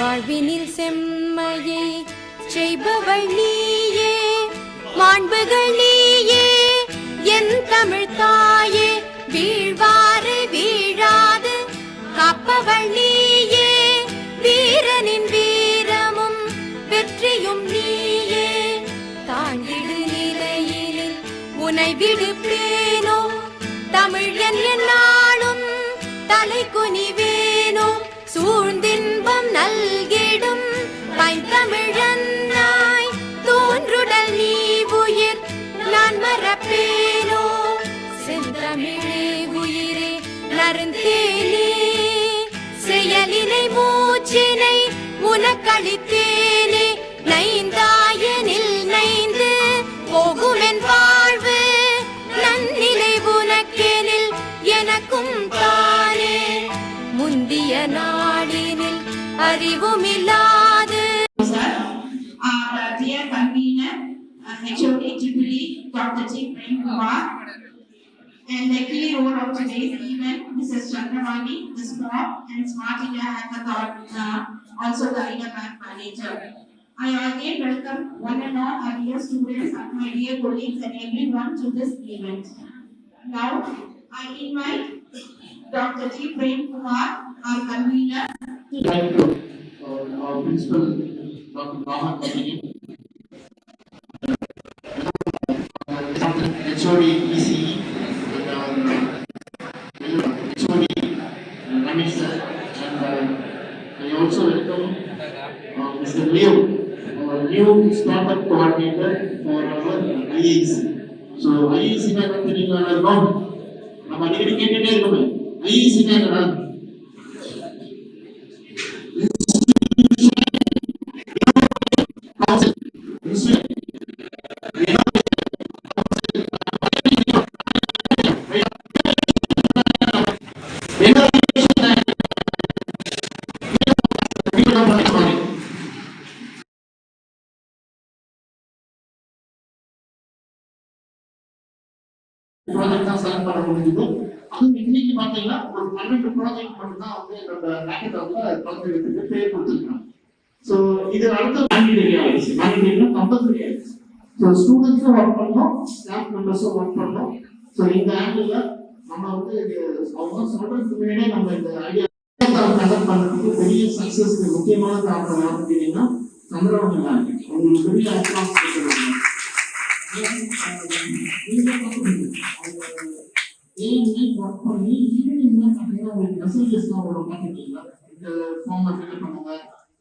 வாழ்வினில் செம்மையை செய்பவள் நீயே, மாண்புகள் நீயே என் தமிழ் தாயே, வீழ்வாறு வீழாது காப்பவள் நீயே, வீரனின் வீரமும் வெற்றியும் நீயே, தாண்டிடு நிலையினில் உனை விடுப்பேனோ, தமிழ் என் நாளும் தலை குனிவேனோ, சூழ்ந்தின்பம் நல்கிடும் பைந்தமிழன்னாய் தோன்றுடல் நீ உயிர் நான் மறப்பேனோ, செந்தமிழே உயிரே நருந்தேனே, செயலினை மூச்சினை உனக்களித்தேனே, நைந்தாயனில் நைந்து போகுமென் வாழ்வு, நன்னிலை உனக்கெனில் எனக்கும் தானே, முந்திய நாளினில் அறிவுமில்லாது. Dear convener, HOD Tripoli, Dr. G. Prem Kumar, and the key role of today's event, Mrs. Chandramani, the SMART and Smart India Hackathon, also the IDA Bank manager. I again welcome one and all our dear students and my dear colleagues and everyone to this event. Now, I invite Dr. G. Prem Kumar, our convener. Thank you, our principal, Dr. Raman Kamini, HOD ECE, HOD Ramesh sir, and I also welcome Mr. Leo, our new startup coordinator for our IAC. So IAC na natin yung alam, na manigit-git na ito eh. IAC na natin. Project தான் select பண்ண முடியுது. அதுவும் இன்னைக்கு பார்த்தீங்கன்னா ஒரு 12 project மட்டும் தான் வந்து நம்ம ஹேக்கத்தான்ல கலந்துக்கிறதுக்கு பேர் கொடுத்துருக்கோம். ஸோ இது அடுத்த மேண்டேட்டரி ஆயிடுச்சு. மேண்டேட்டரினா கம்பல்சரி ஆயிடுச்சு. ஸோ ஸ்டூடெண்ட்ஸும் ஒர்க் பண்ணோம், ஸ்டாஃப் மெம்பர்ஸும் ஒர்க் பண்ணோம். ஸோ இந்த ஆங்கிள் நம்ம வந்து அவங்க சொல்றதுக்கு முன்னாடியே நம்ம இந்த ஐடியா கண்டக்ட் பண்ணுறதுக்கு பெரிய சக்ஸஸ்க்கு முக்கியமான காரணம் பார்த்தீங்கன்னா சந்திரவன் தான். உங்களுக்கு பெரிய அட்வான்ஸ் கொடுத்துருக்காங்க. ஒர்க் பண்ணி ஈவினிங் பார்த்தீங்கன்னா உங்களுக்கு மெசேஜஸ்லாம் வரும் பார்த்துருக்கீங்களா? இந்த ஃபார்மை ஃபில் பண்ணுங்க,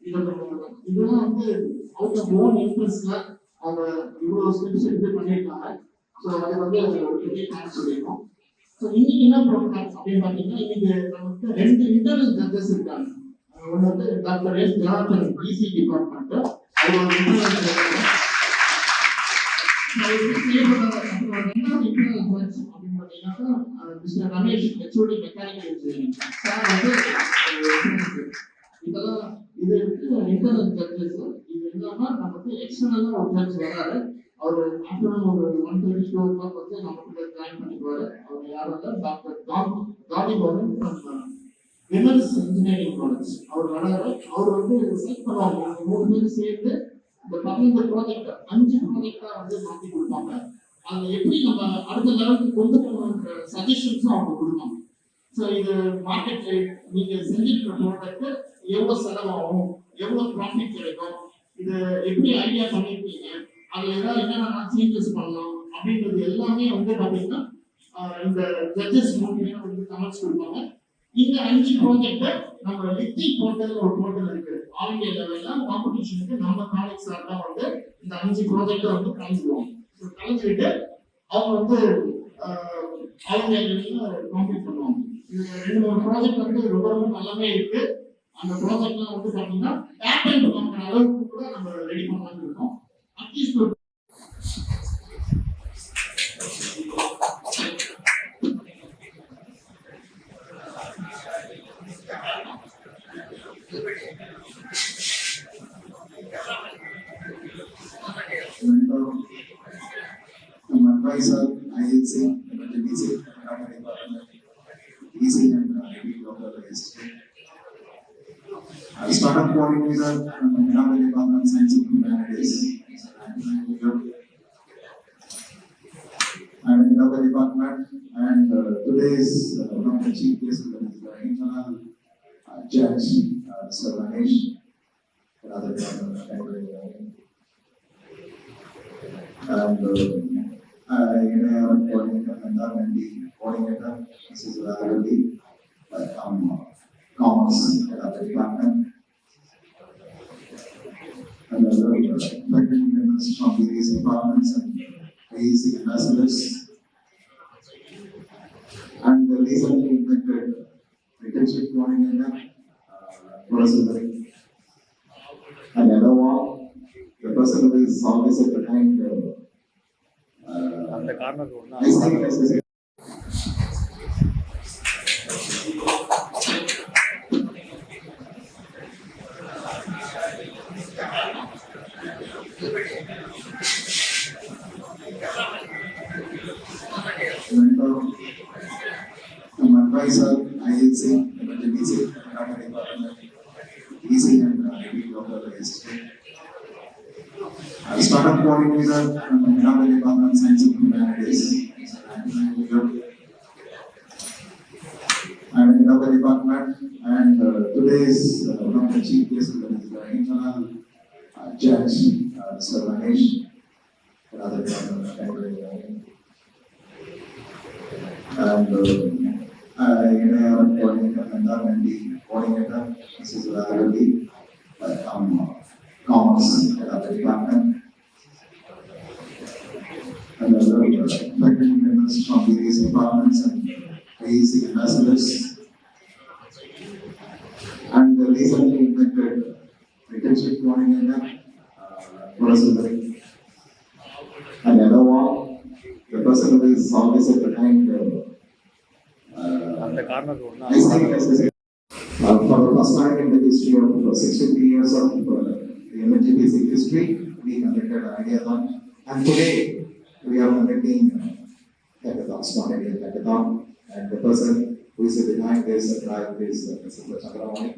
இதை பண்ணுங்க. இதெல்லாம் வந்து அவுட் ஆஃப் ஓன் இன்ட்ரெஸ்ட்ல அவங்க இவ்வளோ ஸ்டெப்ஸ் எடுத்து பண்ணியிருக்காங்க. ஸோ அது வந்து பெரிய தேங்க்ஸ் சொல்லியிருக்கோம். ஸோ இன்னைக்கு என்ன ப்ரோக்ராம் அப்படின்னு பார்த்தீங்கன்னா, இன்னைக்கு நமக்கு 2 இன்டர்னல் ஜட்ஜஸ் இருக்காங்க. ஒன்று வந்து doctor S Janardhan EC department, அது ஒரு internal judge. Mister Ramesh HOD mechanical engineering sir வந்து இதெல்லாம் இது இன்டர்னல் ஜட்ஜஸ். இது இல்லாம நமக்கு எக்ஸ்டர்னலா ஒரு ஜட்ஜ் வராரு. அவர் ஆஃப்டர்நூன் ஒரு 1:30 வந்து நமக்கு ஜாயின் பண்ணிக்குவாரு. அவர் யாரும் இல்லை, டாக்டர் காடி பவன் விமன்ஸ் இன்ஜினியரிங் காலேஜ். அவர் வராரு. அவர் வந்து செலக்ட் பண்ணுவாங்க. 3 பேரும் சேர்ந்து இந்த 12 ப்ராஜெக்ட் 5 ப்ராஜெக்டா வந்து மாற்றி கொடுப்பாங்க. அதை எப்படி நம்ம அடுத்த லெவலுக்கு கொண்டு போகணுன்ற சஜஷன்ஸும் அவங்க கொடுப்பாங்க. ஸோ இது மார்க்கெட் ரேட், நீங்க செஞ்சிருக்கிற ப்ராடக்ட் எவ்வளவு செலவாகும், எவ்வளவு ப்ராஃபிட் கிடைக்கும், இது எப்படி ஐடியா பண்ணிருக்கீங்க, அதுல ஏதாவது என்னென்ன சேஞ்சஸ் பண்ணலாம் அப்படின்றது எல்லாமே வந்து பாத்தீங்கன்னா இந்த ஜட்ஜஸ் மூலியமா வந்து கமெண்ட்ஸ் கொடுப்பாங்க. இந்த 5 ப்ராஜெக்ட் நம்ம லித்தி போர்ட்டல் ஒரு போர்ட்டல் இருக்கு. ஆல் இந்தியா லெவல்ல காம்படிஷனுக்கு நம்ம காலேஜ் சார் தான் வந்து இந்த 5 ப்ராஜெக்ட் வந்து கலந்துருவாங்க. கலந்துக்கிட்டு அவங்க வந்து ஆல் இந்தியா லெவல்ல காம்பீட் பண்ணுவாங்க. இது 2-3 ப்ராஜெக்ட் வந்து ரொம்ப ரொம்ப நல்லாவே இருக்கு. அந்த ப்ராஜெக்ட்லாம் வந்து பாத்தீங்கன்னா பேட்டன்ட் பண்ற அளவுக்கு கூட நம்ம ரெடி பண்ணலாம்னு இருக்கோம். At least advisor, ILC, DBC, department, DC and local assistant. I started coordinator from another department, Science and Humanities. I'm in another department, and today is one of the chief guests, that is the internal judge, Sir Ramesh, another department. And I am coordinator and the coordinator, Mrs. Radhavati, from Commerce, another department. And faculty members from various departments and AEC ambassadors. And the recently inducted internship coordinator, Professor Mary. And above all, the person who is always at the time, I think as I advisor, ILC, MLTBC, EC and local history. I started coordinator from another department, Science and Humanities. I'm in another department, and today is one of the chief guests, that is the internal judge, Sir Ramesh, another department. And I am coordinator and the coordinator, Mrs. Radhavati, from Commerce, another department. And faculty members from various departments and AEC ambassadors. And the recently inducted internship coordinator, Professor Mary. And above all, the person who is always at the time, I think as I said, for the first time in the history of 63 years of the MLTBC history, we conducted an ideathon. And today, we are conducting hackathon, spontaneous hackathon. And the person who is behind this drive is Mr. Chandramani.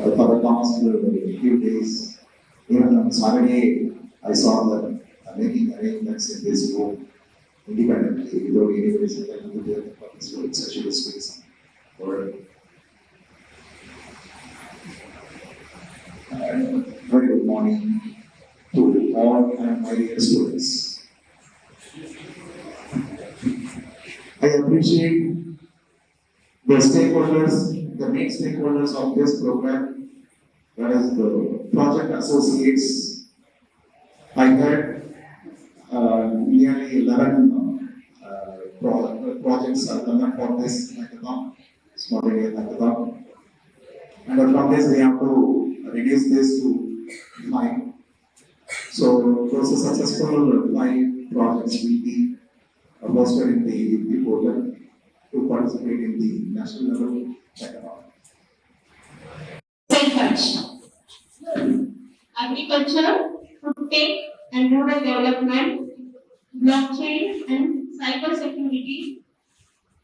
For the past few days, even on Saturday, I saw them making arrangements in this room independently, without anybody saying that you did this room, it's actually space for it. Very good morning to all my dear students. I appreciate the stakeholders, the main stakeholders of this program, that is the project associates. I had nearly 11 projects are done for this hackathon, spontaneous hackathon. And from this, we have to reduce this to 5. So, those are successful 5 projects will be posted in the portal to participate in the national level hackathon. Agriculture, food tech and rural development, blockchain and cyber security,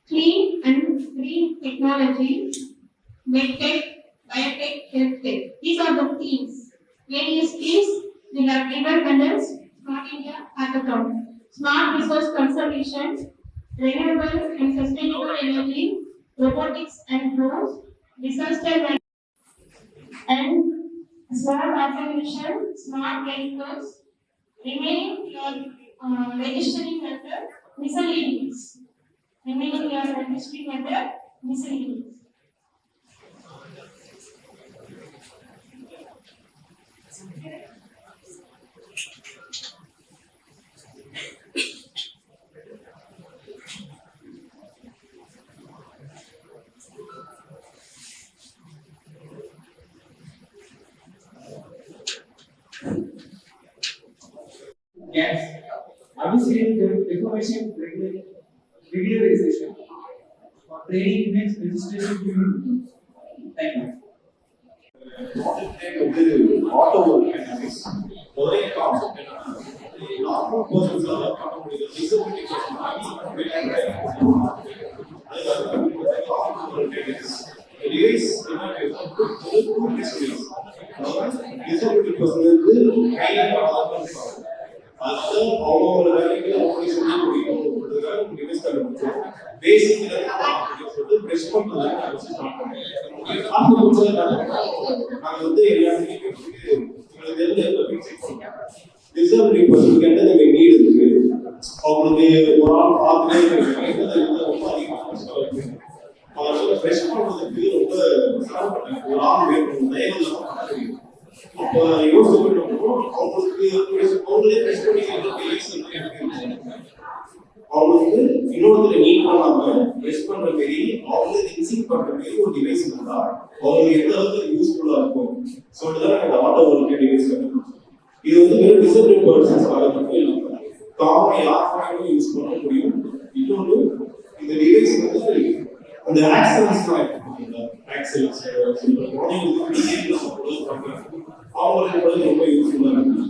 clean and green technology, medtech, biotech, healthtech. These are the themes. Various themes will have given winners Smart India Hackathon. Smart resource conservation, renewable and sustainable energy, robotics and drones, disaster management, and smart automation, smart vehicles, remaining your registering under miscellaneous. Remaining your registering under miscellaneous. Yes. Are we seeing the information regularization for trading index registration to thank you. Auto ஒரே concept என்னன்னா normal பர்சன்ஸ்னால பண்ண முடியுது disability device என்ன two device disability பர்சனுக்கு கையில பார்க்கலாம். அது அவங்களோட வேலைக்கு அவங்க சொல்லி முடியும்ன்றதுக்காக டிவைஸ் கண்டுபிடிச்சு பேசிக் சொல்லிட்டு பிரஷ் பண்றது ஸ்டார்ட் பண்ணுவோம். நாங்க வந்து எல்லாத்தையும் உங்களுக்கு தெரிஞ்ச செக் பண்ணுவோம். டிசபிலிட்டி பர்சனுக்கு என்ன நீட் இருக்கு, அவங்களுக்கு ஒரு ஆள் பார்த்துட்டே ரொம்ப அதிகமாக இருக்கு, அவங்கள ஃப்ரெஷ் பண்ணுறதுக்கு ரொம்ப சிரமப்பட்டாங்க. ஒரு ஆள் வேணும் தயவு. அப்போ யோசிச்சு பண்ணப்போ அவங்களுக்கு அவங்களே ஃப்ரெஷ் பண்ணிக்கிறது அவங்களுக்கு இன்னொருத்தர் நீட் பண்ணாம ஃப்ரெஷ் பண்ற மாரி அவங்களே திங்க் பண்ற மாரி ஒரு டிவைஸ் இருந்தா அவங்களுக்கு எந்த அளவுக்கு யூஸ்ஃபுல்லா இருக்கும் சொல்லிட்டு தான் இந்த ஆட்டோ ஒர்க் டிவைஸ் கண்டுபிடிச்சோம். இது வந்து வெறும் டிசபிள் பர்சன்ஸ் மட்டும் இல்லாம காமன் யாருக்கும் யூஸ் பண்ண முடியும். இன்னொன்று இந்த டிவைஸ் வந்து அந்த ஆக்சன்ஸ் ஆக்சன்ஸ் அவங்களுக்கு ரொம்ப யூஸ்ஃபுல்லா இருக்கு.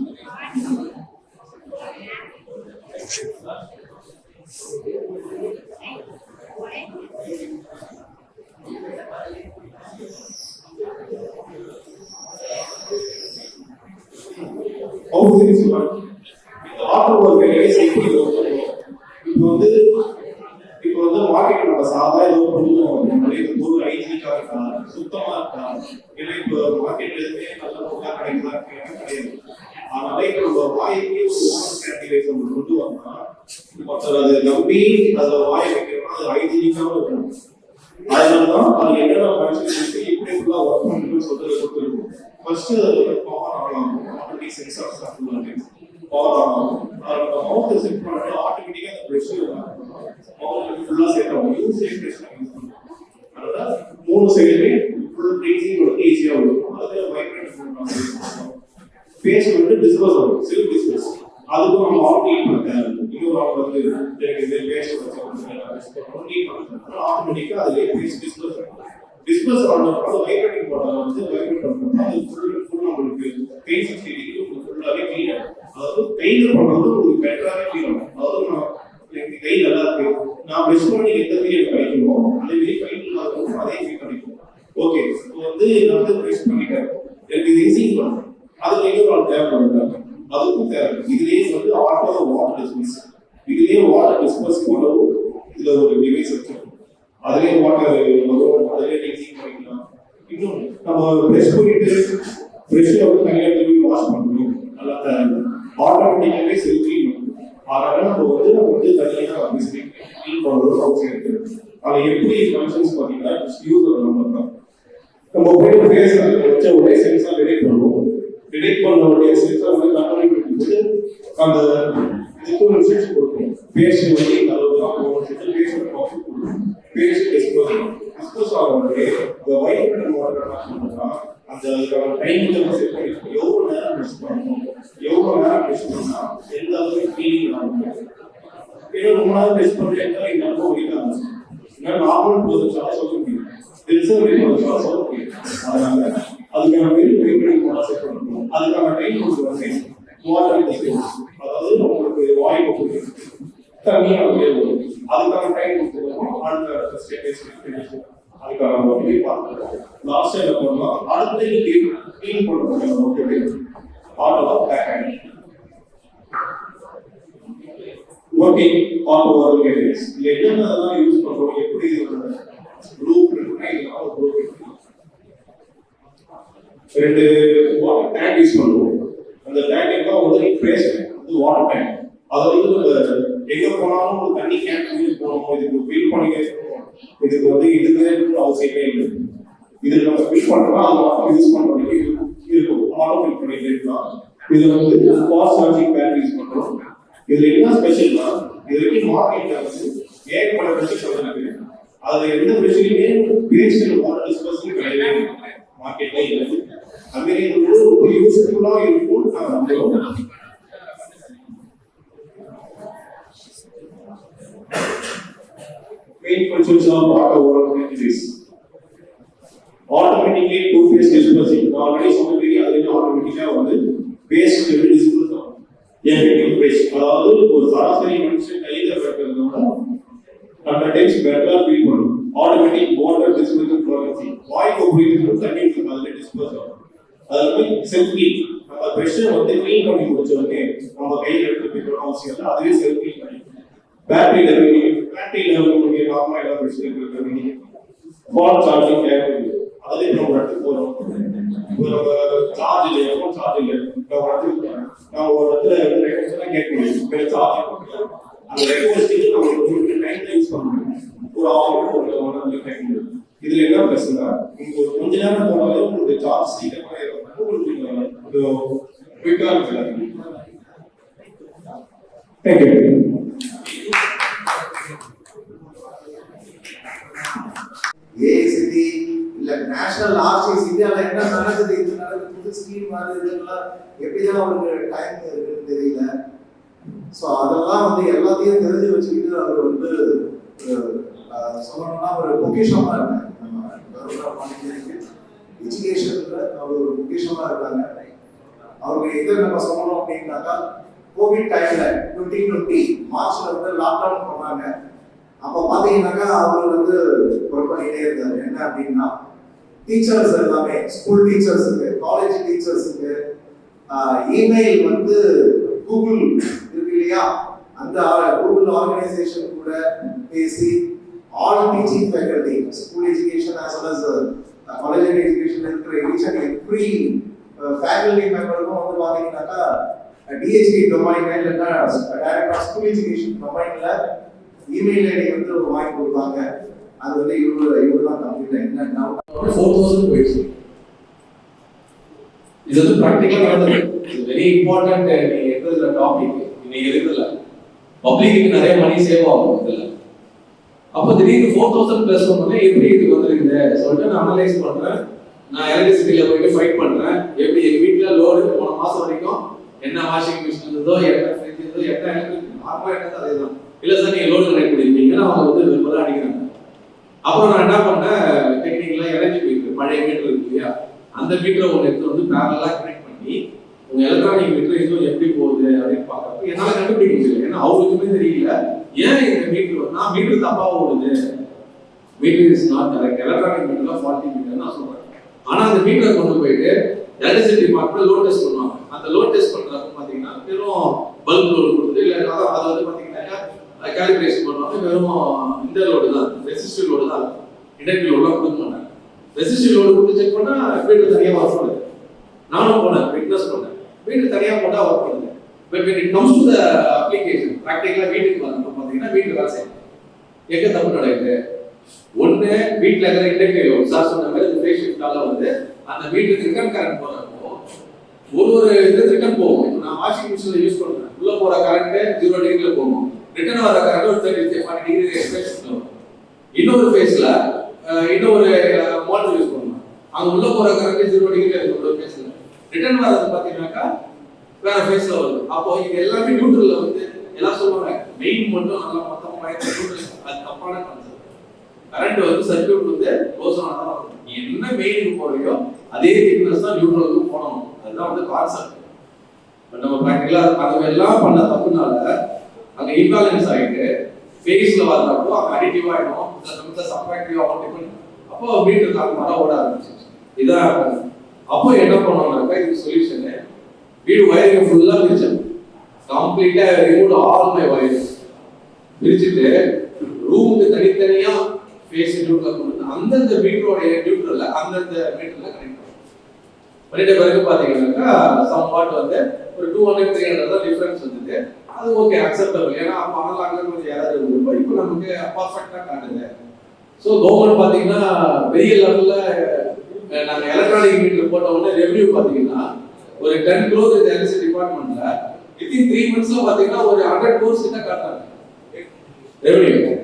இப்போ வந்து மார்க்கெட் நம்ம சாதாரண பொருள் ஹைஜீனிக்கா இருக்கா, சுத்தமா இருக்கா, இல்லை இப்போ மார்க்கெட்ல எதுவுமே நல்ல பொருளா கிடைக்குதா கிடையாது. அதனால இப்போ நம்ம வாய்க்கு ஒரு கொண்டு வந்தா ஒருத்தர் அதை நம்பி அதுல வாய் வைக்கிறோம்னா அது ஹைஜீனிக்காவும் இருக்கணும். அதனாலதான் அது என்னென்ன ஃபங்க்ஷன் எப்படி ஃபுல்லா ஒர்க் பண்ணணும்னு சொல்லிட்டு கொடுத்துருக்கோம். ஃபர்ஸ்ட் பவர் ஆகலாம், ஆட்டோமேட்டிக் சென்சார்ஸ் பவர் ஆகும். அதோட மவுத் செட் பண்ணி ஆட்டோமேட்டிக்கா அந்த பிரஷ் மவுத் ஃபுல்லா செட் ஆகும். சேஃப் பிரஷ் யூஸ் பண்ணுவோம். அதனால மூணு சைடுமே ஃபுல் ப்ரீசிங் வந்து ஈஸியா இருக்கும். அது வைப்ரேட் பண்ணுவாங்க. பேஸ் வந்து டிஸ்போஸ் ஆகும், செல்ஃப் டிஸ்போஸ். அதுக்கும் நம்ம ஆட்டோமேட் பண்ண தேவை. இன்னொரு அவங்க வந்து பேஸ் ஆட்டோமேட்டிக்கா அதுல பேஸ் டிஸ்போஸ் ஆகும். டிஸ்போஸ் ஆனதுனால வைப்ரேட்டிங் போட்டா வந்து வைப்ரேட் பண்ணுறோம். அது ஃபுல் நம்மளுக்கு பேஸ் ஸ்டேடிக்கு ஃபுல்லாவே க்ளீன் ஆகும். அதாவது கையில் பண்ணுறது உங்களுக்கு பெட்டராகவே ஃபீல் ஆகும். அதாவது நான் எனக்கு கை நல்லா இருக்கு, நான் ப்ரெஷ் பண்ணி எந்த ஃபீல் எனக்கு கிடைக்குமோ அதே மாதிரி கையில் இல்லாதவங்க அதே ஃபீல் கிடைக்கும். ஓகே, இப்போ வந்து நான் வந்து ப்ரெஷ் பண்ணிட்டேன், எனக்கு இது ஈஸிங் பண்ணுறேன், அதுக்கு இன்னொரு ஆள் தேவைப்படுறாங்க, அதுக்கும் தேவை. இதுலேயே வந்து ஆட்டோ வாட்டர் டிஸ்போஸ், இதுலேயே வாட்டர் டிஸ்போஸ் பண்ணவும் இதில் ஒரு டிவைஸ் வச்சிருக்கோம். அதுலேயே வாட்டர் வரும், அதுலேயே ஈஸிங் பண்ணிக்கலாம். இன்னும் நம்ம ப்ரெஷ் பண்ணிட்டு ப்ரெஷ்ஷை வந்து தனியாக திரும்பி வாஷ் பண்ணணும், நல்லா ஆட்டோமேட்டிக்காகவே செல்ஃப் க்ளீன் பண்ணும். அதனால நம்ம வந்து தனியாக க்ளீன் பண்ணுறோம் அவசியம் இருக்கு. அதை எப்படி ஃபங்க்ஷன்ஸ் பார்த்தீங்கன்னா யூஸர் நம்பர் தான். நம்ம போய் ஃபேஸ் வச்ச உடனே சென்சார் டிடெக்ட் பண்ணுவோம். டிடெக்ட் பண்ண உடனே சென்சார் வந்து கண்ட்ரோல் பண்ணிட்டு அந்த இதுக்கு ஒரு ஸ்விட்ச் கொடுக்கும். பேஸ் வந்து இந்த அளவுக்கு தான் போகணும், பேஸ் டிஸ்போஸ் ஆகும்போது இந்த வைப்ரேட்டர் மோட்டர் என்ன பண்ணுறோம்னா அந்த அதுக்கான டைம் செட் பண்ணி எவ்வளோ நேரம் ப்ரெஷ் பண்ணணும், எவ்வளோ நேரம் ப்ரெஷ் பண்ணா எந்த அளவுக்கு ஃபீலிங் ஆகும். ஏன்னா ரொம்ப நேரம் ப்ரெஷ் பண்ணுறேன் இந்த அளவுக்கு ஒழிக்காது. ஏன்னா நார்மல் ப்ரோசஸாக சொல்ல முடியும், ரிசர்வ் ப்ரோசஸாக சொல்ல முடியும். அதனால அதுக்கான வைப்ரேட்டிங் மோட்டர் செட் பண்ணணும். அதுக்கான டைம் கொடுத்து வந்து வாட்டர் டிஸ்போஸ், அதாவது உங்களுக்கு வாய்ப்பு கொடுக்குறது தனியாக வரும். அதுக்கான டைம் கொடுத்துருக்கோம். அடுத்த ஸ்டேஜ் அதுக்கான ஓகே பார்த்துருக்கோம். லாஸ்ட் என்ன பண்ணலாம், அடுத்த க்ளீன் பண்ணுறோம். ஓகே, ஆட்டோ பேக் ஆகி ஓகே ஆட்டோ ஒர்க் ஏரியாஸ் இல்லை என்னென்னலாம் யூஸ் பண்ணுறோம், எப்படி ப்ளூ பிரிண்ட் இதெல்லாம் ப்ளூ பிரிண்ட். ரெண்டு வாட்டர் டேங்க் யூஸ் பண்ணுவோம். அந்த டேங்க் எல்லாம் வந்து ஃப்ரேஸ் வந்து வாட்டர் டேங்க். அதை வந்து நம்ம எங்கே போனாலும் ஒரு தண்ணி கேன் போகணும், இதுக்கு ஃபில் பண்ணிக்க, இதுக்கு வந்து இதுவே அவசியமே இல்லை. இது நம்ம ஃபில் பண்ணுறோம், அது வாட்டர் யூஸ் பண்ணுறதுக்கு இருக்கும், ஆட்டோ ஃபில் பண்ணிட்டு இருக்கலாம். இதில் வந்து ஃபாஸ்ட் சார்ஜிங் பேட்டரி யூஸ் பண்ணுறோம். இதில் என்ன ஸ்பெஷல்னா இது வரைக்கும் மார்க்கெட்டில் வந்து ஏகப்பட்ட பிரச்சனை இருக்கு. அதில் எந்த பிரச்சனையுமே பேஸ்ட் வாட்டர் டிஸ்போசல் கிடையவே மார்க்கெட்ல இல்லை. அதுமாரி ரொம்ப யூஸ்ஃபுல்லாக இருக்கும். நான் நம்புகிறோம். Main functions of auto work is automatically two-phase dispersing. Already somebody already automatically வந்து waste level disperse ஆகும். effective waste. அதாவது ஒரு சராசரி மனுஷன் கையில வைக்கிறதோட 100 times better feel பண்ணும். Automatic water dispersal frequency புரியுது தண்ணி இருக்கும் அதுல டிஸ்போஸ் ஆகும். அதுல போய் செல்ஃப் கிளீன் நம்ம பிரஷ் வந்து கிளீன் பண்ணி முடிச்ச உடனே நம்ம கையில எடுத்து போய் அவசியம் இல்லை, அதுவே செல்ஃப் கிளீன் பண்ணி பேட்டரியில உங்களுக்கு நார்மலா ஏதாவது பிரச்சனை இருக்கு ஃபால் சார்ஜிங் தேவைப்படுது அதே நம்ம இடத்துக்கு போறோம் சார்ஜ் இல்லை எப்போ சார்ஜ் இல்லை நான் ஒரு இடத்துல ரெக்வஸ்ட் கேட்க முடியும் சார்ஜ் அந்த ரெக்வஸ்ட்டுக்கு நம்ம டைம் யூஸ் பண்ணணும் ஒரு ஆஃப் இதுல என்ன பிரச்சனை உங்களுக்கு ஒரு கொஞ்ச நேரம் போனாலும் உங்களுக்கு சார்ஜ் சீக்கிரமா ஏறும் உங்களுக்கு குயிக்கா இருக்கு. தேங்க்யூ. ஏஐசிடி இல்ல நேஷனல் ஆர்ச்சிஸ் இந்தியாவில் என்ன நடக்குது இது நடக்குது புது ஸ்கீம் மாதிரி இதெல்லாம் எப்படிதான் அவருக்கு டைம் இருக்குன்னு தெரியல. ஸோ அதெல்லாம் வந்து எல்லாத்தையும் தெரிஞ்சு வச்சுக்கிட்டு அவர் வந்து சொல்லணும்னா ஒரு பொக்கிஷமா இருக்காங்க. நம்ம பாண்டிச்சேரிக்கு எஜுகேஷன்ல அவர் ஒரு பொக்கிஷமா இருக்காங்க. அவருக்கு இதை நம்ம சொல்லணும் அப்படின்னாக்கா கோவிட் டைம்ல 2020 மார்ச்ல வந்து லாக்டவுன் பண்ணாங்க. அப்போ பார்த்தீங்கன்னாக்கா அவர் வந்து ஒர்க் பண்ணிட்டே இருந்தாரு. என்ன அப்படின்னா டீச்சர்ஸ் எல்லாமே ஸ்கூல் டீச்சர்ஸுக்கு காலேஜ் டீச்சர்ஸுக்கு இமெயில் வந்து கூகுள் இருக்கு இல்லையா அந்த கூகுள் ஆர்கனைசேஷன் கூட பேசி all teaching faculty school education as well as college education இருக்கிற ஈச் அண்ட் எவ்ரி ஃபேக்கல்டி மெம்பருக்கும் வந்து பார்த்தீங்கன்னாக்கா டிஹெச்டி டொமைன் இல்லைன்னா டைரக்டா ஸ்கூல் எஜுகேஷன் டொமைன்ல இமெயில் ஐடி வந்து வாங்கி கொடுப்பாங்க. அது வந்து இவரு தான் கம்ப்ளீட் என்ன 4000 போயிடுச்சு. இது வந்து ப்ராக்டிக்கலா நடந்தது. Very important. நீ எடுத்ததுல டாபிக் இன்னைக்கு இருக்குல்ல பப்ளிக்கு நிறைய மணி சேவ் ஆகும் இதுல. அப்போ திடீர்னு 4000 பிளஸ் ஒன்னே எப்படி இது வந்துருக்குது சொல்லிட்டு நான் அனலைஸ் பண்றேன். நான் எலக்ட்ரிசிட்டியில போயிட்டு ஃபைட் பண்றேன். எப்படி எங்க வீட்டுல லோடு போன மாசம் வரைக்கும் என்ன வாஷிங் மிஷின் இருந்ததோ என்ன ஃப்ரிட்ஜ் இருந்ததோ என்ன எலக்ட்ரிக் நார்மலா என்னது அதே தான். இல்ல சார் நீங்க லோடு கனெக்ட் பண்ணிருக்கீங்கன்னா அவங்க வந்து விரும்பலாம் அடிக்கிறாங்க. அப்புறம் நான் என்ன பண்ணேன் டெக்னிக்கலா எனர்ஜி மீட்டர் பழைய மீட்டர் இருக்கு இல்லையா அந்த மீட்டரை ஒன்று எடுத்து வந்து பேரலா கனெக்ட் பண்ணி உங்க எலக்ட்ரானிக் மீட்டர் இதுவும் எப்படி போகுது அப்படின்னு பாக்குறப்ப என்னால கண்டுபிடிக்க முடியல. ஏன்னா அவங்களுக்குமே தெரியல ஏன் இந்த மீட்டர் நான் மீட்டர் தப்பா ஓடுது. Meter is not correct. Electronic மீட்டர்ல ஃபால்ட்டி மீட்டர் நான் சொல்றேன். ஆனா அந்த மீட்டரை கொண்டு போயிட்டு எலக்ட்ரிசிட்டி டிபார்ட்மெண்ட் லோட் டெஸ்ட் பண்ணுவாங்க. அந்த லோட் டெஸ்ட் பண்றப்ப பாத்தீங்கன்னா வெறும் பல்ப் லோடு கொடுத்து இல்ல அது வந்து பாத்தீங்கன்னா கால்குலேஷன் பண்ணுவாங்க. வெறும் இந்த லோடு தான் ரெசிஸ்டிவ் லோடு தான் இண்டக்டிவ் லோடு கொடுக்க மாட்டாங்க. ரெசிஸ்டிவ் லோடு கொடுத்து செக் பண்ணா மீட்டர் தனியா ஒர்க் பண்ணுது. நானும் போனேன் விட்னஸ் பண்ணேன். மீட்டர் தனியா போட்டா ஒர்க் பண்ணுது. But when it comes to the application ப்ராக்டிகலா வீட்டுக்கு வரப்ப பாத்தீங்கன்னா வீட்டுக்கு வேலை செய்யணும். எங்க தப்பு நடக்குது ஒண்ணு வீட்டுல இருக்கிற இண்டக்டிவ் லோடு சார் சொன்ன மாதிரி ஃபேஸ் ஷிஃப்டால வந்து அந்த மீட்டருக்கு ரிட்டர்ன் கரண்ட் போறப்போ ஒரு இது ரிட்டர்ன் போகும். இப்போ நான் வாஷிங் மிஷின்ல யூஸ் பண்றேன். உள்ள போற கரண்ட் 0 டிகிரில போகும். ரிட்டர்ன் வர கரண்ட் ஒரு 30-40 டிகிரி எக்ஸ்பெக்ட் வரும். இன்னொரு ஃபேஸ்ல இன்னொரு மோட்டர் யூஸ் பண்ணுவோம். அங்க உள்ள போற கரண்ட் 0 டிகிரில இருக்கு ஒரு ஃபேஸ்ல. ரிட்டர்ன் வரது பாத்தீங்கன்னாக்கா வேற ஃபேஸ்ல வருது. அப்போ இது எல்லாமே நியூட்ரல்ல வந்து எல்லாம் சொல்லுவாங்க மெயின் மட்டும் நல்லா மொத்தமா நியூட்ரல். அது தப்பான கான்செப்ட். கரண்ட் வந்து சர்க்யூட் வந்து க்ளோஸ் ஆனா தான் வரும். நீ என்ன மெயினுக்கு போறியோ அதே திக்னஸ் தான் நியூட்ரலுக்கு போகணும். அதுதான் வந்து கான்செப்ட். பட் நம்ம ப்ராக்டிகலா அது எல்லாம் பண்ண தப்புனால அங்க இம்பேலன்ஸ் ஆயிட்டு ஃபேஸ்ல வரப்போ அங்க அடிட்டிவ் ஆயிடும். இந்த சப்ட்ராக்டிவ் ஆகும். அப்போ மீட்டர் தாக்குமாரா ஓட ஆரம்பிச்சிச்சு. இதான் அப்போ என்ன பண்ணோம்னாக்கா இது சொல்யூஷன் வீடு வயரிங் ஃபுல்லா பிரிச்சேன். கம்ப்ளீட்டா ரிமூவ் ஆல் மை வயர்ஸ் பிரிச்சுட்டு ரூமுக்கு தனித்தனியா ஃபேஸ் நியூட்ரல் கொடுத்து அந்தந்த மீட்டரோட நியூட்ரல்ல அந்தந்த மீட்டர்ல கனெக்ட் பண்ணிட்ட பிறகு பாத்தீங்கன்னாக்கா சம் வாட் வந்து ஒரு 200-300 தான் டிஃபரன்ஸ் வந்தது. அது ஓகே அக்செப்டபிள். ஏன்னா அப்போ அனலாக கொஞ்சம் யாராவது இருக்கும். இப்போ நமக்கு பர்ஃபெக்டா காட்டுது. ஸோ கவர்மெண்ட் பாத்தீங்கன்னா பெரிய லெவல்ல நாங்க எலக்ட்ரானிக் மீட்டர் போட்ட உடனே ரெவன்யூ பாத்தீங்கன்னா ஒரு 10 crore இந்த எலக்ட்ரிசிட்டி டிபார்ட்மெண்ட்ல வித்தின் 3 monthsல பாத்தீங்கன்னா ஒரு 100 crores கிட்ட காட்டுறாங்க ரெவன்யூ.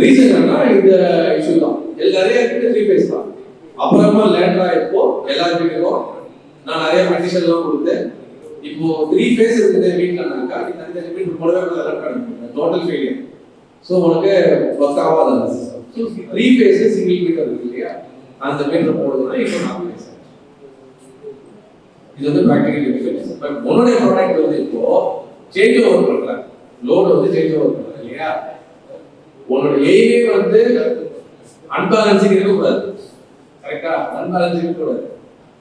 ரீசன் என்னன்னா இந்த இஷ்யூ தான். நிறைய கிட்ட 3 phase தான். அப்புறமா லேண்டரா இப்போ எல்லாருக்கும் நான் நிறைய கண்டிஷன்லாம் கொடுத்து இப்போ 3 phase இருக்குது வீட்லனாக்கா நீ தனித்தனி மீட்டர் போடவே எலக்ட்ரானிக் டோட்டல் ஃபெயிலியர். ஸோ உனக்கு ஒர்க் ஆகாது. ஸோ 3 phase சிங்கிள் மீட்டர் இருக்கு இல்லையா அந்த மீட்டர் போடுறதுனா இப்போ 4 phase. இது வந்து ப்ராக்டிகல் டிஃபரன்ஸ். பட் உன்னுடைய ப்ராடக்ட் வந்து இப்போ சேஞ்ச் ஓவர் பண்ற லோட் வந்து சேஞ்ச் ஓவர் பண்ற இல்லையா உன்னோட எய்மே வந்து அன்பேலன்சிங் இருக்கக்கூடாது. கரெக்டா? அன்பேலன்சிங் இருக்கக்கூடாது.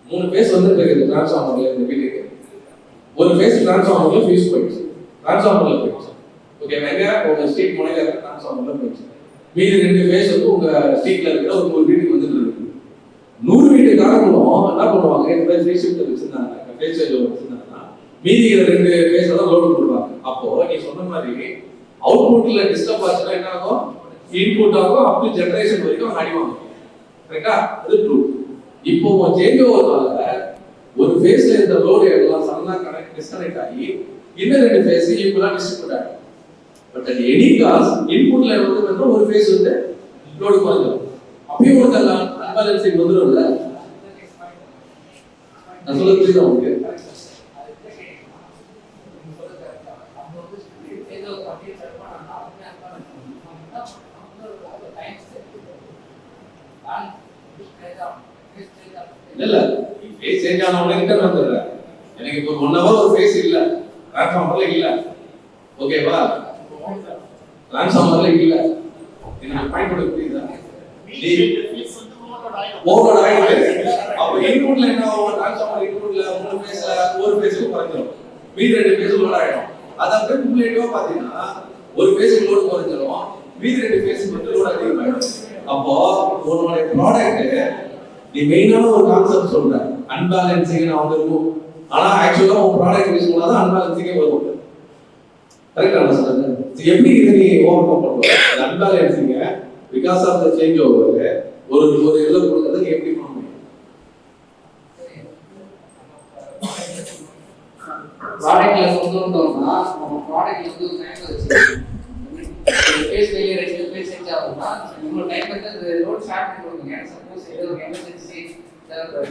3 ஃபேஸ் வந்து இருக்குது டிரான்ஸ்ஃபார்மர்ல இந்த வீட்டுக்கு. ஒரு ஃபேஸ் டிரான்ஸ்ஃபார்மர்ல ஃபியூஸ் போயிடுச்சு, டிரான்ஸ்ஃபார்மர்ல போயிடுச்சு. ஓகே, எங்க உங்க ஸ்ட்ரீட் முனையில இருக்கிற டிரான்ஸ்ஃபார்மர்ல போயிடுச்சு. மீதி 2 ஃபேஸ் வந்து உங்க ஸ்ட்ரீட்ல இருக்கிற ஒரு 100 வீட்டுக்கு வந்துட்டு இருக்கு. 100 வீட்டுக்காரங்களும் என்ன பண்ணுவாங்க, இந்த மாதிரி ஃபேஸ் ஷிஃப்ட் வச்சிருந்தாங்க, ஃபேஸ் சேஞ்ச் வச்சிருந்தாங்கன்னா மீதி 2 ஃபேஸ் தான் லோடு கொடுப்பாங்க. அப்போ நீ சொன்ன மாதிரி அவுட்புட்ல டிஸ்டர்ப் ஆச்சுன்னா என்ன ஆகும், இன்புட் ஆகும், அப் டு ஜெனரேஷன் வரைக்கும் அடிவாங்க. கரெக்டா? அது ட்ரூ. இப்போ சேஞ்ச் ஓவர்னால ஒரு ஃபேஸ்ல இந்த லோடு எல்லாம் சடனா டிஸ்கனெக்ட் ஆகி இன்னும் 2 ஃபேஸ் ஈக்குவலா டிஸ்ட்ரிபியூட் ஆகும். பட் அட் எனி காஸ்ட் இன்புட்ல வந்து ஒரு ஃபேஸ் வந்து லோடு குறைஞ்சிடும். அப்பயும் ஒரு அன்பேலன்சிங் வந்துடும்ல. நான் சொல்ல புரியுதா உங்களுக்கு? இல்ல ஃபேஸ் சேஞ்ச் ஆன உடனே ரிட்டர்ன் வந்துடுறேன். எனக்கு இப்போ 1 hour ஒரு ஃபேஸ் இல்ல, டிரான்ஸ்ஃபார்மர்ல இல்ல. ஓகேவா? டிரான்ஸ்ஃபார்மர்ல இல்ல. எனக்கு பாயிண்ட் புரியுதா? ஓவர்லோட் ஆயிடுது. அப்போ இன்புட்ல என்ன ஆகும், டிரான்ஸ்ஃபார்மர் இன்புட்ல 3 ஃபேஸ்ல ஒரு ஃபேஸ்க்கு குறைஞ்சிரும், மீதி 2 ஃபேஸ் லோட் ஆயிடும். அது அப்படியே குமுலேட்டிவா பாத்தீங்கன்னா ஒரு ஃபேஸ்க்கு லோட் குறைஞ்சிரும், மீதி 2 ஃபேஸ்க்கு வந்து லோட் அதிகமாயிடும். அப்போ உன்னோட ப்ராடக்ட் நீ மெயினான ஒரு கான்செப்ட் சொல்ற, அன்பேலன்சிங் நான் வந்துருக்கும். ஆனா ஆக்சுவலா உன் ப்ராடக்ட் யூஸ் பண்ணாதான் அன்பேலன்சிங்கே வரும். கரெக்டா நான் சொல்றது? எப்படி இதை நீ ஓவர் கம் பண்ணுவ? அன்பேலன்சிங்க because of the change over ஒரு இதுல கொடுக்கறதுக்கு எப்படி பண்ண முடியும்? ப்ராடக்ட்ல சொந்தம்னா நம்ம ப்ராடக்ட்ல வந்து ஒரு டைம் வச்சு ஃபேஸ் வேலையை 2 ஃபேஸ் சேஞ்ச் ஆகும்னா இன்னொரு டைம் வந்து அந்த லோட் ஷார்ட் பண்ணி கொடுங்க. சப்போஸ் ஏதோ ஒரு எமர்ஜென்சி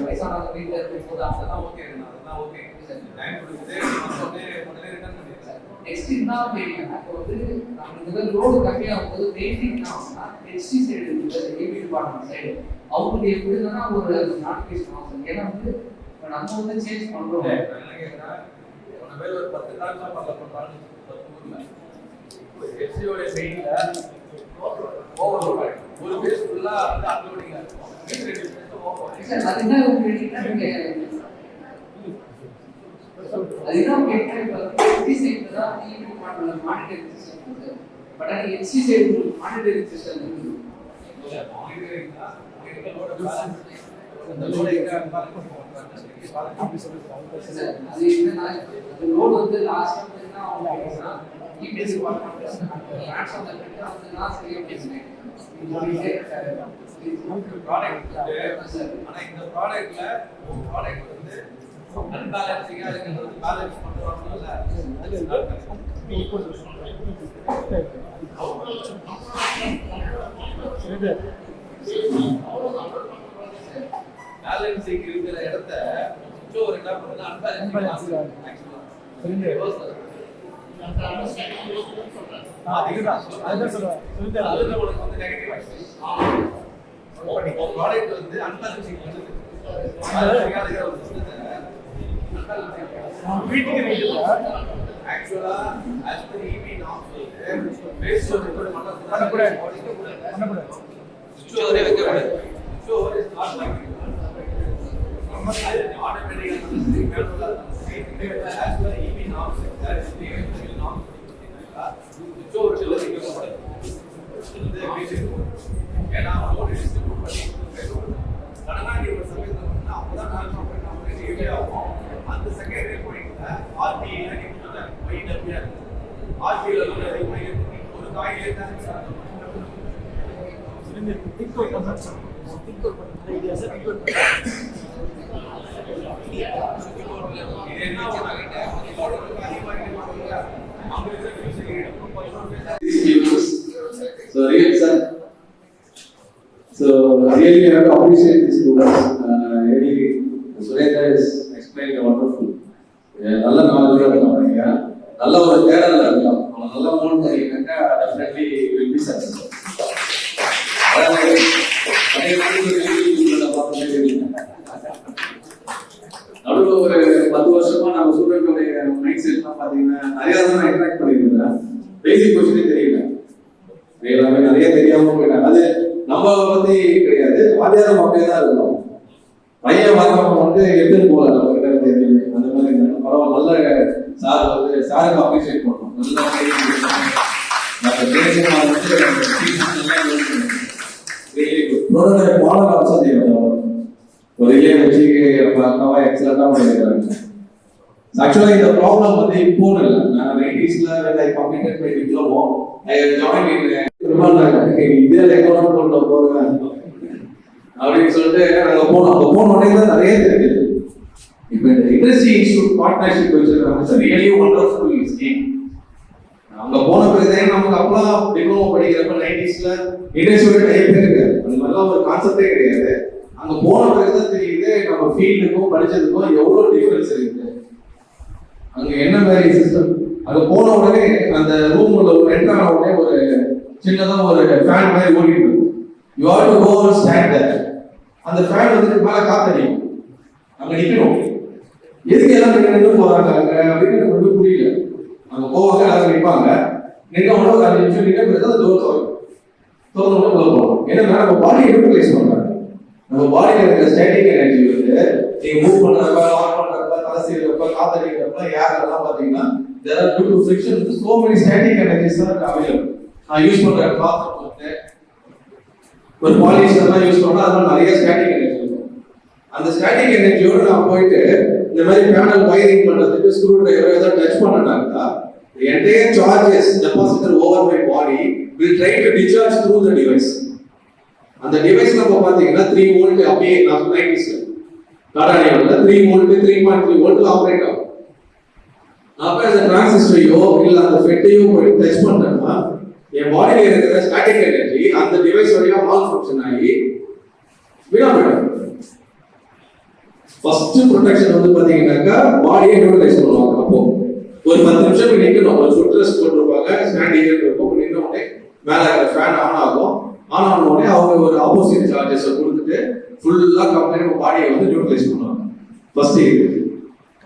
வயசானவங்க வீட்டில் இருக்கும்போது அதெல்லாம் ஓகே, அதெல்லாம் ஓகே டைம் கொடுக்குது, உடனே ரிட்டர்ன் பண்ணிடுறேன். நெக்ஸ்ட் என்ன அப்படின்னா இப்போ வந்து நம்ம இந்த லோடு கம்மியாகும் போது வெயிட்டிங் ஆகும்னா ஹெச்டி சைடு இருக்குது, ஏபி டிபார்ட்மெண்ட் சைடு அவங்களுக்கு எப்படி இருந்தா ஒரு நோட்டிஃபிகேஷன் ஆகும். ஏன்னா வந்து நம்ம வந்து சேஞ்ச் பண்றோம். என்ன கேட்குறேன், ஒரு பேர் ஒரு 10 டிரான்ஸ்ஃபார்மர்ல பண்றாங்க 10 ஊர்ல, ஹெச்டியோட சைடுல ஓவர்லோட் ஆயிடும். ஒரு பேஸ் ஃபுல்லா வந்து அன்லோடிங்கா இருக்கும். சார் அது என்ன கேட்டீங்கன்னா நீங்க அது என்ன கேட்டீங்கன்னா ஹெச்டி சைடுல தான் ஈபி டிபார்ட்மெண்ட் மானிட்டரிங் சிஸ்டம் இருக்கு. பட் ஆனா ஹெச்டி சைடு மானிட்டரிங் சிஸ்டம் இருக்கு. மானிட்டரிங்னா லோட் பேலன்ஸ் அந்த லோட் எங்க பாருங்க அது என்னன்னா அந்த லோட் வந்து லாஸ்ட் டைம்னா அவங்க இபிஎஸ் டிபார்ட்மெண்ட் ட்ரான்ஸ்ஃபார்மர் கிட்ட வந்து நான் சரியா பேசுறேன். இந்த ப்ராடக்ட் ஆனா இந்த ப்ராடக்ட்ல ஒரு ப்ராடக்ட் வந்து அன்பேலன்சிங்கா இருக்கிறது பேலன்ஸ் பண்றாங்கல்ல, பேலன்சிங் இருக்கிற இடத்த ஒரு என்ன பண்ணுது அன்பேலன்சிங் ஆக்சுவலா அதுதான் சொல்றேன். அதுல உனக்கு வந்து நெகட்டிவ் ஆயிடுச்சு. ஒரு ப்ராடக்ட் வந்து அன்பேலன்சிங் பண்ணுது. வீட்டுக்கு ஆக்சுவலா as per EB norms பேஸ் பண்ணக்கூடாது. சுவிட்ச் ஓவரே வைக்க கூடாது. சுவிட்ச் ஓவர் இஸ் நாட் லைக் ஆட்டோமேட்டிக்கா as per EB norms that is the EB norms சுவிட்ச் ஓவர் சொல்ல வைக்கக்கூடாது. இந்த பேசிக் ஏன்னா லோட் டிஸ்ட்ரிபியூட் பண்ணி சடனா நீ ஒரு சமயத்துல வந்து அப்பதான் ட்ரான்ஸ்ஃபார்ம் பண்ணி நம்ம ஏரியா ஆகும். அந்த செகண்டரி பாயிண்ட்ல ஆர்பி என்ன ஒய்டபிள்யூ ஆர்பி ல வந்து அதிகமா இருக்கு. ஒரு காயிலே தான் சிலிண்டர் டிக்கோட் பண்ண ஐடியா சார் டிக்கோட் இது என்ன ஆகும்னா அதோட அதிகமா இருக்கு. அவங்க So really sir, so really I have to appreciate these students. Really Surendra is explained wonderful. நல்ல நாலேஜா இருக்காங்க, நல்ல ஒரு தேடல்ல இருக்காங்க. அவங்க நல்லா மோன் பண்ணிருக்காங்க. Definitely will be successful. நடுவில் ஒரு 10 வருஷமா நம்ம ஸ்டூடெண்டோடைய மைண்ட் செட்லாம் பார்த்தீங்கன்னா நிறைய தான் இன்ட்ராக்ட் பண்ணியிருந்தேன். பேசிக் கொஸ்டினே தெரியல, எல்லாமே நிறைய தெரியாம போயிட்டாங்க. அது நம்ம நம்ம பத்தி கிடையாது, வாத்தியாரம் அப்படியே தான் இருக்கணும். பையன் வரவங்க வந்து எடுத்துட்டு போகல நம்ம கிட்ட இருந்து எதுவுமே. அந்த மாதிரி பரவாயில்ல, நல்ல சார் வந்து சாருக்கு அப்ரிஷியேட் பண்ணணும். நல்லா மாடல் ஆல்சோ ஒரு ரிலே வச்சு பக்காவா எக்ஸலண்டா பண்ணிருக்காங்க. ஆக்சுவலா இந்த ப்ராப்ளம் வந்து இப்போ இல்லை. நான் 90s I completed my diploma, I join இதே எக்கனாமிக் கொண்டு போறேன் அப்படின்னு சொல்லிட்டு நாங்க போனோம். அங்க போன உடனே தான் நிறைய தெரியுது. இப்போ இந்த இண்டஸ்ட்ரி இன்ஸ்டியூட் பார்ட்னர்ஷிப் வச்சிருக்காங்க, ரியலி ஒண்டர்ஃபுல் ஸ்கீம். அங்க போன பிறகு நமக்கு அப்பெல்லாம் டிப்ளமோ படிக்கிறப்ப 90s இண்டஸ்ட்ரியோட டைப் இருக்கு, அந்த மாதிரிலாம் ஒரு கான்செப்டே கிடையாது. அங்க போன பிறகுதான் தெரியுது நம்ம ஃபீல்டுக்கும் படிச்சதுக்கும் எவ்வளவு டிஃபரன்ஸ் இருக்கு. அங்க என்ன மாதிரி சிஸ்டம், அங்க போன உடனே அந்த ரூம்ல ஒரு என்டர் ஆன உடனே ஒரு சின்னதா ஒரு ஃபேன் மாதிரி ஓடிட்டு இருக்கும். You have to go and stand there. அந்த ஃபேன் வந்து மேல காத்தடிக்கும், அங்க நிக்கணும். எதுக்கு எல்லாம் நின்று போறாங்க அங்க அப்படின்னு எனக்கு வந்து புரியல. அங்க போவாங்க, எல்லாரும் நிற்பாங்க, நின்ன உடனே ஒரு 5 நிமிஷம் நிற்க பிறகு அந்த டோர் திறந்து உடனே உள்ள போகணும். ஏன்னா நம்ம பாடியை யூட்டிலைஸ் பண்றாங்க. நம்ம பாடியில இருக்கிற ஸ்டாட்டிக் எனர்ஜி வந்து நீங்க மூவ் பண்றப்ப, ஆன் பண்றப்ப, தலை சீரப்ப, காத்தடிக்கிறப்ப, ஏர்லாம் பாத்தீங்கன்னா there are due to friction so many static energies are available. நான் யூஸ் பண்ற காத்து வந்து ஒரு பாலிஷர் எல்லாம் யூஸ் பண்ணா அதனால நிறைய ஸ்டாட்டிக் எனர்ஜி இருக்கும். அந்த ஸ்டாட்டிக் எனர்ஜியோட நான் போயிட்டு இந்த மாதிரி பேனல் வயரிங் பண்றதுக்கு ஸ்க்ரூ டிரைவர் ஏதாவது touch பண்ணனாக்கா the entire charges deposited over my body will try to discharge through the device. அந்த டிவைஸ் நம்ம பாத்தீங்கன்னா 3 வோல்ட் அப்படியே நான் 90s டாடானியோட 3 வோல்ட் 3.3 வோல்ட்ல ஆபரேட் ஆகும். அப்ப அந்த டிரான்சிஸ்டரையோ இல்ல அந்த ஃபெட்டையோ போய் டச் பண்ணா என் பாடியில இருக்கிற ஸ்டாட்டிக் எனர்ஜி அந்த டிவைஸ் வழியா மால் ஃபங்க்ஷன் ஆகி வீணா போயிடும். ஃபர்ஸ்ட் ப்ரொடெக்ஷன் வந்து பாத்தீங்கன்னாக்கா பாடியை நியூட்ரலைஸ் பண்ணுவாங்க. அப்போ ஒரு 10 நிமிஷம் நிக்கணும், ஒரு ஃபுட் ரெஸ்ட் போட்டுருப்பாங்க, ஸ்டாண்ட் ஏரியா இருக்கும். நின்ன உடனே மேல ஃபேன் ஆன் ஆகும். ஆன் ஆன உடனே அவங்க ஒரு ஆப்போசிட் சார்ஜஸ் கொடுத்துட்டு ஃபுல்லா கம்ப்ளீட் பாடியை வந்து நியூட்ரலைஸ் பண்ணுவாங்க. ஃபர்ஸ்ட் இது.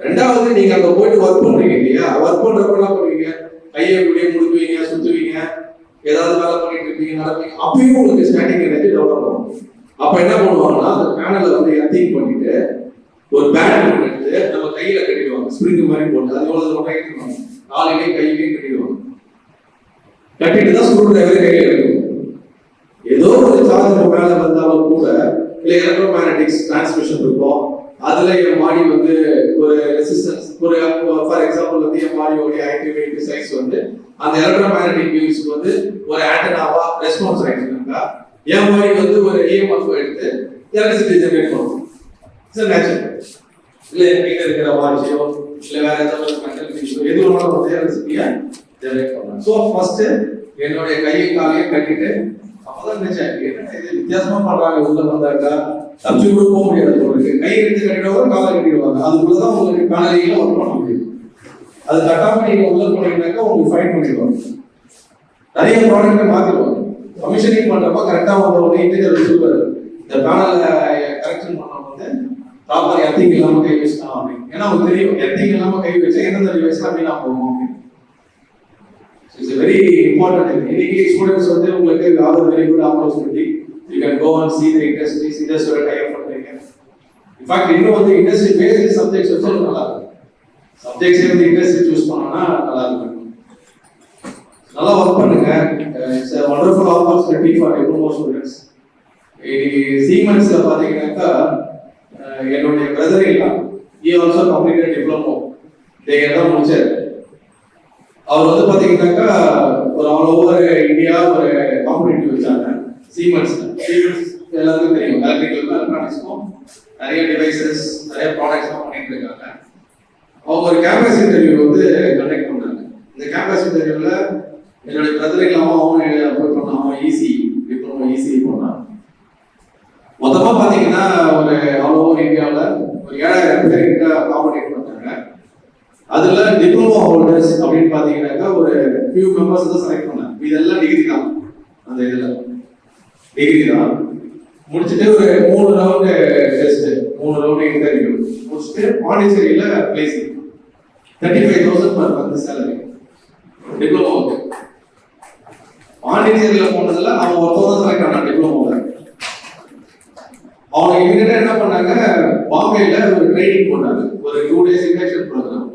ரெண்டாவது நீங்க அங்க போயிட்டு ஒர்க் பண்றீங்க இல்லையா, ஒர்க் பண்றப்ப என்ன பண்ணுவீங்க, கையை இப்படியே முடுக்குவீங்க, சுத்துவீங்க, ஏதாவது வேலை பண்ணிட்டு இருப்பீங்க, நடப்பீங்க. அப்பயும் உங்களுக்கு ஸ்டாட்டிக் எனர்ஜி டெவலப் ஆகும். அப்ப என்ன பண்ணுவாங்கன்னா அந்த பேனலை வந்து எர்த்திங் பண்ணிட்டு ஒரு பேண்ட் ஒன்று எடுத்து நம்ம கையில கட்டிடுவாங்க, ஸ்ப்ரிங் மாதிரி போட்டு. அது எவ்வளவு கட்டிடுவாங்க, 4 இடையே கையிலையும் கட்டிடுவாங்க. கட்டிட்டு தான் ஸ்க்ரூ டிரைவர் கையில எடுக்கணும். ஏதோ ஒரு சார்ஜ் மேல வந்தாலும் கூட இல்ல எலக்ட்ரோ மேக்னெட்டிக்ஸ் டிரான்ஸ்மிஷன் இருக்கும். அதுல என் பாடி வந்து ஒரு ரெசிஸ்டன்ஸ், ஒரு ஃபார் எக்ஸாம்பிள் வந்து என் பாடியோட ஆக்டிவேட் சைஸ் வந்து அந்த எலக்ட்ரோ மேக்னெட்டிக் வேவ்ஸ்க்கு வந்து ஒரு ஆண்டனாவா ரெஸ்பான்ஸ் ஆயிடுச்சுனாக்கா என் பாடி வந்து ஒரு EMF எடுத்து எலக்ட்ரிசிட்டி ஜெனரேட் பண்ணும். It's natural. இல்ல என்கிட்ட இருக்கிற வாட்சியோ இல்ல வேற ஏதாவது மெட்டல் பீஸோ எது வேணாலும் வந்து எலக்ட்ரிசிட்டியை ஜெனரேட் பண்ணலாம். ஸோ ஃபர்ஸ்ட் என்னுடைய கையும் காலையும் கட்டிட்டு அப்பதான் நினைச்சேன், என்ன இது வித்தியாசமா பண்றாங்க. உள்ள வந்தாக்கா தப்பி கூட போக முடியாது. உங்களுக்கு கை எடுத்து கட்டிடுவாங்க, காலை கட்டிடுவாங்க. அதுக்குள்ளதான் உங்களுக்கு காலையில ஒர்க் பண்ண முடியும். அது கட்டாம நீங்க உள்ள போனீங்கன்னாக்கா உங்களுக்கு ஃபைன் பண்ணிடுவாங்க. நிறைய ப்ராடக்ட் மாத்திடுவாங்க. கமிஷனிங் பண்றப்ப கரெக்டா வந்த உடனே இன்டீரியர் சூப்பர், இந்த பேனல கரெக்ஷன் பண்ண வந்து ப்ராப்பர் எர்த்திங் இல்லாம கை வச்சுக்கலாம் அப்படின்னு. ஏன்னா உங்களுக்கு தெரியும் எர்த்திங் இல்லாம கை வச்சா எந்தெந்த டிவைஸ்லாம் வீணா போகும் அப்படின்னு. It's a very important thing. Any students வந்து உங்களுக்கு have a very good opportunity. You can go and see the industries, industry tie up பண்றீங்க. In fact இன்னும் வந்து industry based subjects வச்சா நல்லா இருக்கும். Subjects வந்து industry சூஸ் பண்ணா நல்லா இருக்கும். நல்லா வர்க் பண்ணுங்க. It's a wonderful opportunity for diploma students. Siemensல பாத்தீங்கன்னாக்கா என்னுடைய brother எல்லாம் he also completed diploma. they எல்லாம் முடிச்சாரு. அவர் வந்து பாத்தீங்கன்னாக்கா ஒரு ஆல் ஓவர் இந்தியா ஒரு காம்படிட்டிவ் வச்சாங்க சீமென்ஸ் எல்லாருக்கும் தெரியும். எலக்ட்ரிக்கல் எலக்ட்ரானிக்ஸ்க்கும் நிறைய டிவைசஸ் நிறைய ப்ராடக்ட்ஸ் பண்ணிட்டு இருக்காங்க. அவங்க ஒரு கேம்பஸ் இன்டர்வியூ வந்து கண்டக்ட் பண்ணாங்க. இந்த கேம்பஸ் இன்டர்வியூல என்னுடைய பிரதர் இல்லாம அவங்க போய் பண்ணான். அவன் ஈஸி டிப்ளமோ ஈஸி போனான். மொத்தமா பாத்தீங்கன்னா ஒரு ஆல் ஓவர் இந்தியாவில் ஒரு 7000 பேர் கிட்ட காம்படிட் பண்ணாங்க. அதுல டிப்ளமோ ஹோல்டர்ஸ் அப்படின்னு பாத்தீங்கன்னாக்கா ஒரு ஃபியூ மெம்பர்ஸ் தான் செலக்ட் பண்ணாங்க. இதெல்லாம் டிகிரி தான். அந்த இதுல டிகிரி தான் முடிச்சுட்டு ஒரு 3 ரவுண்டு டெஸ்ட், 3 ரவுண்டு இன்டர்வியூ முடிச்சுட்டு பாண்டிச்சேரியில placing 35,000 per month salary diploma. பாண்டிச்சேரியில போனதுல அவன் ஒருத்தர் தான் செலக்ட் ஆனான் டிப்ளமோல. அவங்க இமீடியட்டா என்ன பண்ணாங்க, பாம்பேல ஒரு ட்ரைனிங் போட்டாங்க, ஒரு 2 days இண்டக்ஷன் ப்ரோக்ராம்.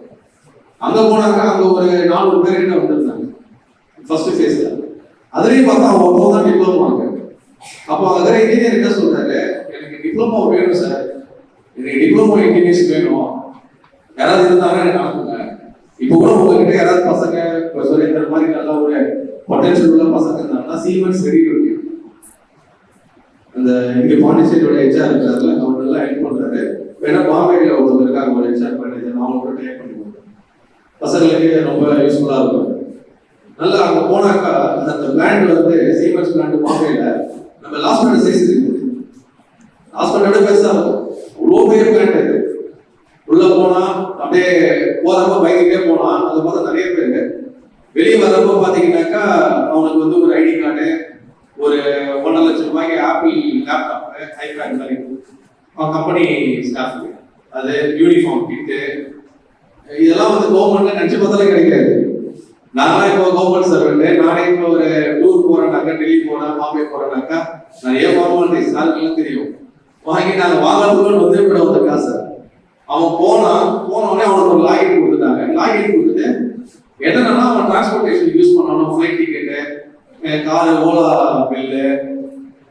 அங்க போனாங்க, அங்க ஒரு 400 பேர் கிட்ட வந்திருந்தாங்க ஃபர்ஸ்ட் ஃபேஸ்ல. அதுலயும் பார்த்தா அவங்க தான் டிப்ளமோ வாங்க. அப்போ அங்கே இன்ஜினியர் என்ன சொல்றாரு, எனக்கு டிப்ளமோ வேணும் சார், எனக்கு டிப்ளமோ இன்ஜினியர்ஸ் வேணும், யாராவது இருந்தாங்கன்னா எனக்கு அனுப்புங்க. இப்போ கூட உங்ககிட்ட யாராவது பசங்க இந்த மாதிரி நல்ல ஒரு பொட்டன்ஷியல் உள்ள பசங்க இருந்தாங்கன்னா சீமென்ஸ் ரெடி டு கிவ். அந்த இங்க பாண்டிச்சேரியோட ஹெச்ஆர் இருக்காருல்ல, அவர் நல்லா ஹெல்ப் பண்றாரு. வேணா பாம்பேல ஒருத்தர் இருக்காங்க, ஒரு ஹெச்ஆர் மேனேஜர், அவங்க கூட டைப் பண்ணி கொடுங்க, பசங்களுக்கு ரொம்ப யூஸ்ஃபுல்லா இருக்கும். நல்லா அங்க போனாக்கா அந்த பிளான்ட் வந்து சீமென்ஸ் பிளான்ட் பாம்பேல நம்ம லாஸ்ட் சைஸ் இருக்குது, லாஸ்ட் பெருசா இருக்கும், அவ்வளோ பெரிய பிளான்ட் இது. உள்ள போனா அப்படியே போறப்ப பைக்கிட்டே போனா அதை பார்த்தா நிறைய பேர். வெளியே வர்றப்போ பாத்தீங்கன்னாக்கா அவனுக்கு வந்து ஒரு ஐடி கார்டு, ஒரு 1.5 லட்சம் ரூபாய்க்கு ஆப்பிள் லேப்டாப், ஐபேட் மாதிரி அவன் கம்பெனி ஸ்டாஃப், அது யூனிஃபார்ம் கிட்டு, இதெல்லாம் வந்து கவர்மெண்ட்ல நினைச்சு பார்த்தாலே கிடைக்காது. நான்லாம் இப்போ கவர்மெண்ட் சர்வெண்ட், நானே இப்போ ஒரு டூர் போறேன்னாக்கா, டெல்லி போறேன், பாம்பே போறேன்னாக்கா நிறைய ஃபார்மாலிட்டிஸ் யாருக்கெல்லாம் தெரியும் வாங்கி நாங்கள் வாங்கறதுக்கு வந்து கூட வந்த காசு. அவன் போனோடனே அவனுக்கு ஒரு லாகின் கொடுத்துட்டாங்க. லாகின் கொடுத்துட்டு என்னன்னா அவன் டிரான்ஸ்போர்டேஷன் யூஸ் பண்ணணும், flight ticket, car, Ola bill,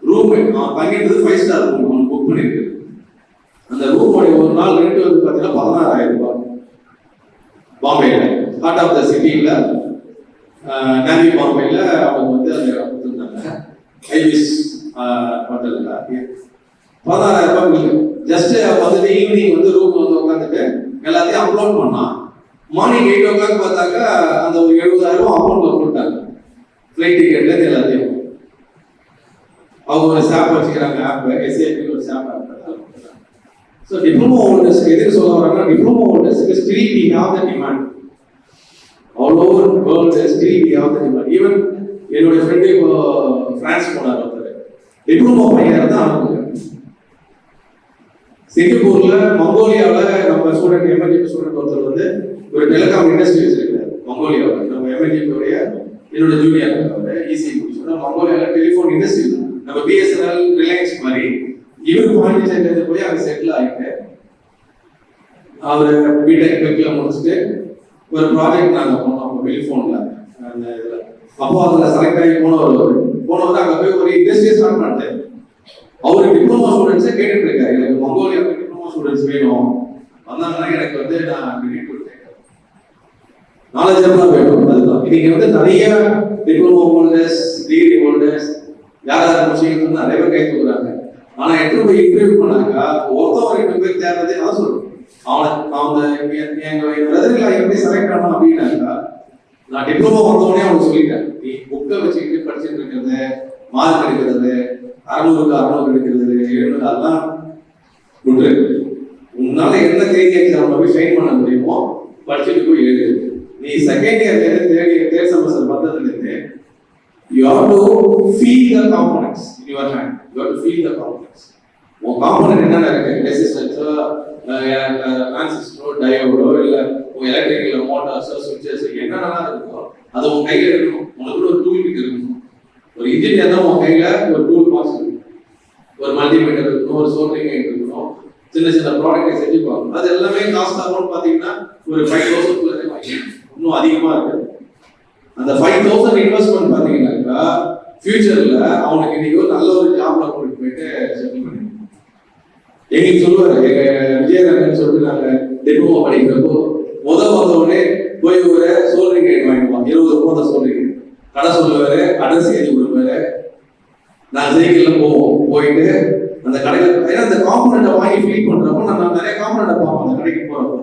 room, அவன் தங்கிட்டு 5 ஸ்டார் ரூம் அவன் புக் பண்ணிருக்கு. அந்த ரூமோடைய ஒரு நாள் ரெண்ட் வந்து பார்த்தீங்கன்னா 16,000 ரூபாய். பாம்பேல ஹார்ட் ஆஃப் த சிட்டியில் நேவி பாம்பேல அவங்க வந்து அந்த கொடுத்துருந்தாங்க ஐவிஸ் ஹோட்டலில் 16,000 ரூபாய். ஜஸ்ட் வந்துட்டு ஈவினிங் வந்து ரூம் வந்து உட்காந்துட்டு எல்லாத்தையும் அப்லோட் பண்ணான். மார்னிங் 8 o'clock பார்த்தாக்கா அந்த ஒரு 70,000 ரூபாய் அமௌண்ட்ல போட்டாங்க, ஃபிளைட் டிக்கெட்ல இருந்து எல்லாத்தையும். அவங்க ஒரு சாப் வச்சுக்கிறாங்க, ஆப் எஸ்ஏபி ஒரு சாப் ஆப். ஸோ டிப்ளமோ ஹோல்டர்ஸ்க்கு எதுக்கு சொல்ல வராங்கன்னா, டிப்ளமோ ஹோல்டர்ஸ்க்கு still we have the demand all over world, still we have the demand. Even என்னுடைய ஃப்ரெண்டு இப்போ பிரான்ஸ் போனார், ஒருத்தர் டிப்ளமோ பையன் தான் அனுப்புங்க. சிங்கப்பூர்ல, மங்கோலியாவில் நம்ம ஸ்டூடெண்ட் எம்எல்ஜிபி ஸ்டூடெண்ட் ஒருத்தர் வந்து ஒரு டெலிகாம் இண்டஸ்ட்ரி வச்சிருக்காரு மங்கோலியாவில். நம்ம எம்எல்ஜிபியோடைய என்னோட ஜூனியர் ஈசி மங்கோலியாவில் டெலிஃபோன் இண்டஸ்ட்ரி, நம்ம பிஎஸ்என்எல், ரிலையன்ஸ் மாதிரி. இவர் பாண்டிச்சேரியில போய் அங்கே செட்டில் ஆகிட்டு அவர் பிடெக் பெக்கில் முடிச்சுட்டு ஒரு ப்ராஜெக்ட் நாங்கள் போனோம் டெலிஃபோன்ல அந்த இதில். அப்போ அதில் செலக்ட் ஆகி போனவர் அங்கே போய் ஒரு இண்டஸ்ட்ரியை ஸ்டார்ட் பண்ணிட்டாரு. அவரு டிப்ளமோ ஸ்டூடெண்ட்ஸே கேட்டுட்டு இருக்காரு, எனக்கு மங்கோலியா டிப்ளமோ ஸ்டூடெண்ட்ஸ் வேணும், வந்தாங்கன்னா எனக்கு வந்து நான் நாலேஜ் எல்லாம் வேணும். அதுதான் இன்னைக்கு வந்து நிறைய டிப்ளமோ ஹோல்டர்ஸ், டிகிரி ஹோல்டர்ஸ் யாராவது முடிச்சுக்கிட்டு நிறைய பேர் கை தூக்குறாங்க. ஆனா எத்தனை போய் இன்டர்வியூ பண்ணாக்கா ஒருத்தவங்க 2 பேர் தேர்றதே நான் சொல்றேன். அவங்க எங்க பிரதர்ல எப்படி செலக்ட் ஆனோம் அப்படின்னாக்கா, நான் டிப்ளமோ வந்தோடனே அவங்க சொல்லிட்டேன், நீ புக்கை வச்சுக்கிட்டு படிச்சுட்டு இருக்கிறது, மார்க் எடுக்கிறது, 600க்கு 600 எடுக்கிறது, 700 அதெல்லாம் விட்டுரு. உன்னால என்ன தேதி எக்ஸாம்ல போய் ஷைன் பண்ண முடியுமோ படிச்சுட்டு போய் எழுது. நீ செகண்ட் இயர்ல இருந்து தேர்ட் செமஸ்டர் வந்ததுல இருந்து you have to feel the components in your hand. You have to feel the components. உன் காம்பனன்ட் என்னென்ன இருக்கு, ரெசிஸ்டன்ஸோ, டிரான்சிஸ்டரோ, டயோடோ, இல்ல உன் எலக்ட்ரிக்கல் மோட்டார்ஸோ, சுவிட்சஸ் என்னென்னலாம் இருக்கோ அது உன் கையில இருக்கணும். உனக்கு ஒரு டூல் கிட் இருக்கணும். ஒரு இன்ஜினியர் தான் உன் கையில ஒரு டூல் பாக்ஸ் இருக்கணும், ஒரு மல்டிமீட்டர் இருக்கணும், ஒரு சோல்டரிங் இருக்கணும், சின்ன சின்ன ப்ராடக்டை செஞ்சு பார்க்கணும். அது எல்லாமே காஸ்ட் ஆகும்னு பாத்தீங்கன்னா ஒரு 5,000 வாங்கிக்கணும், இன்னும் அதிகமா இருக்குது. அந்த 5,000 இன்வெஸ்ட்மெண்ட் பாத்தீங்கன்னாக்கா ஃபியூச்சர்ல அவனுக்கு இன்னைக்கு ஒரு நல்ல ஒரு ஜாப்ல கொண்டு போயிட்டு செட்டில் பண்ணி எங்களுக்கு சொல்லுவாரு. எங்க விஜயநகர்னு சொல்லிட்டு நாங்க டிப்ளமோ படிக்கிறப்போ வந்தவுடனே போய் ஒரு சோல்டரிங் ஐட் வாங்கிடுவோம், 20 ரூபாய் சோல்டரிங் கடை சொல்லுவாரு, அட்ரஸ் எழுதி கொடுப்பாரு. நான் சைக்கிள்ல போயிட்டு அந்த கடையில, ஏன்னா அந்த காம்பனண்ட்டை வாங்கி ஃபீல் பண்றப்போ நான் நிறைய காம்பனண்ட்டை பார்ப்போம் அந்த கடைக்கு போறப்போ.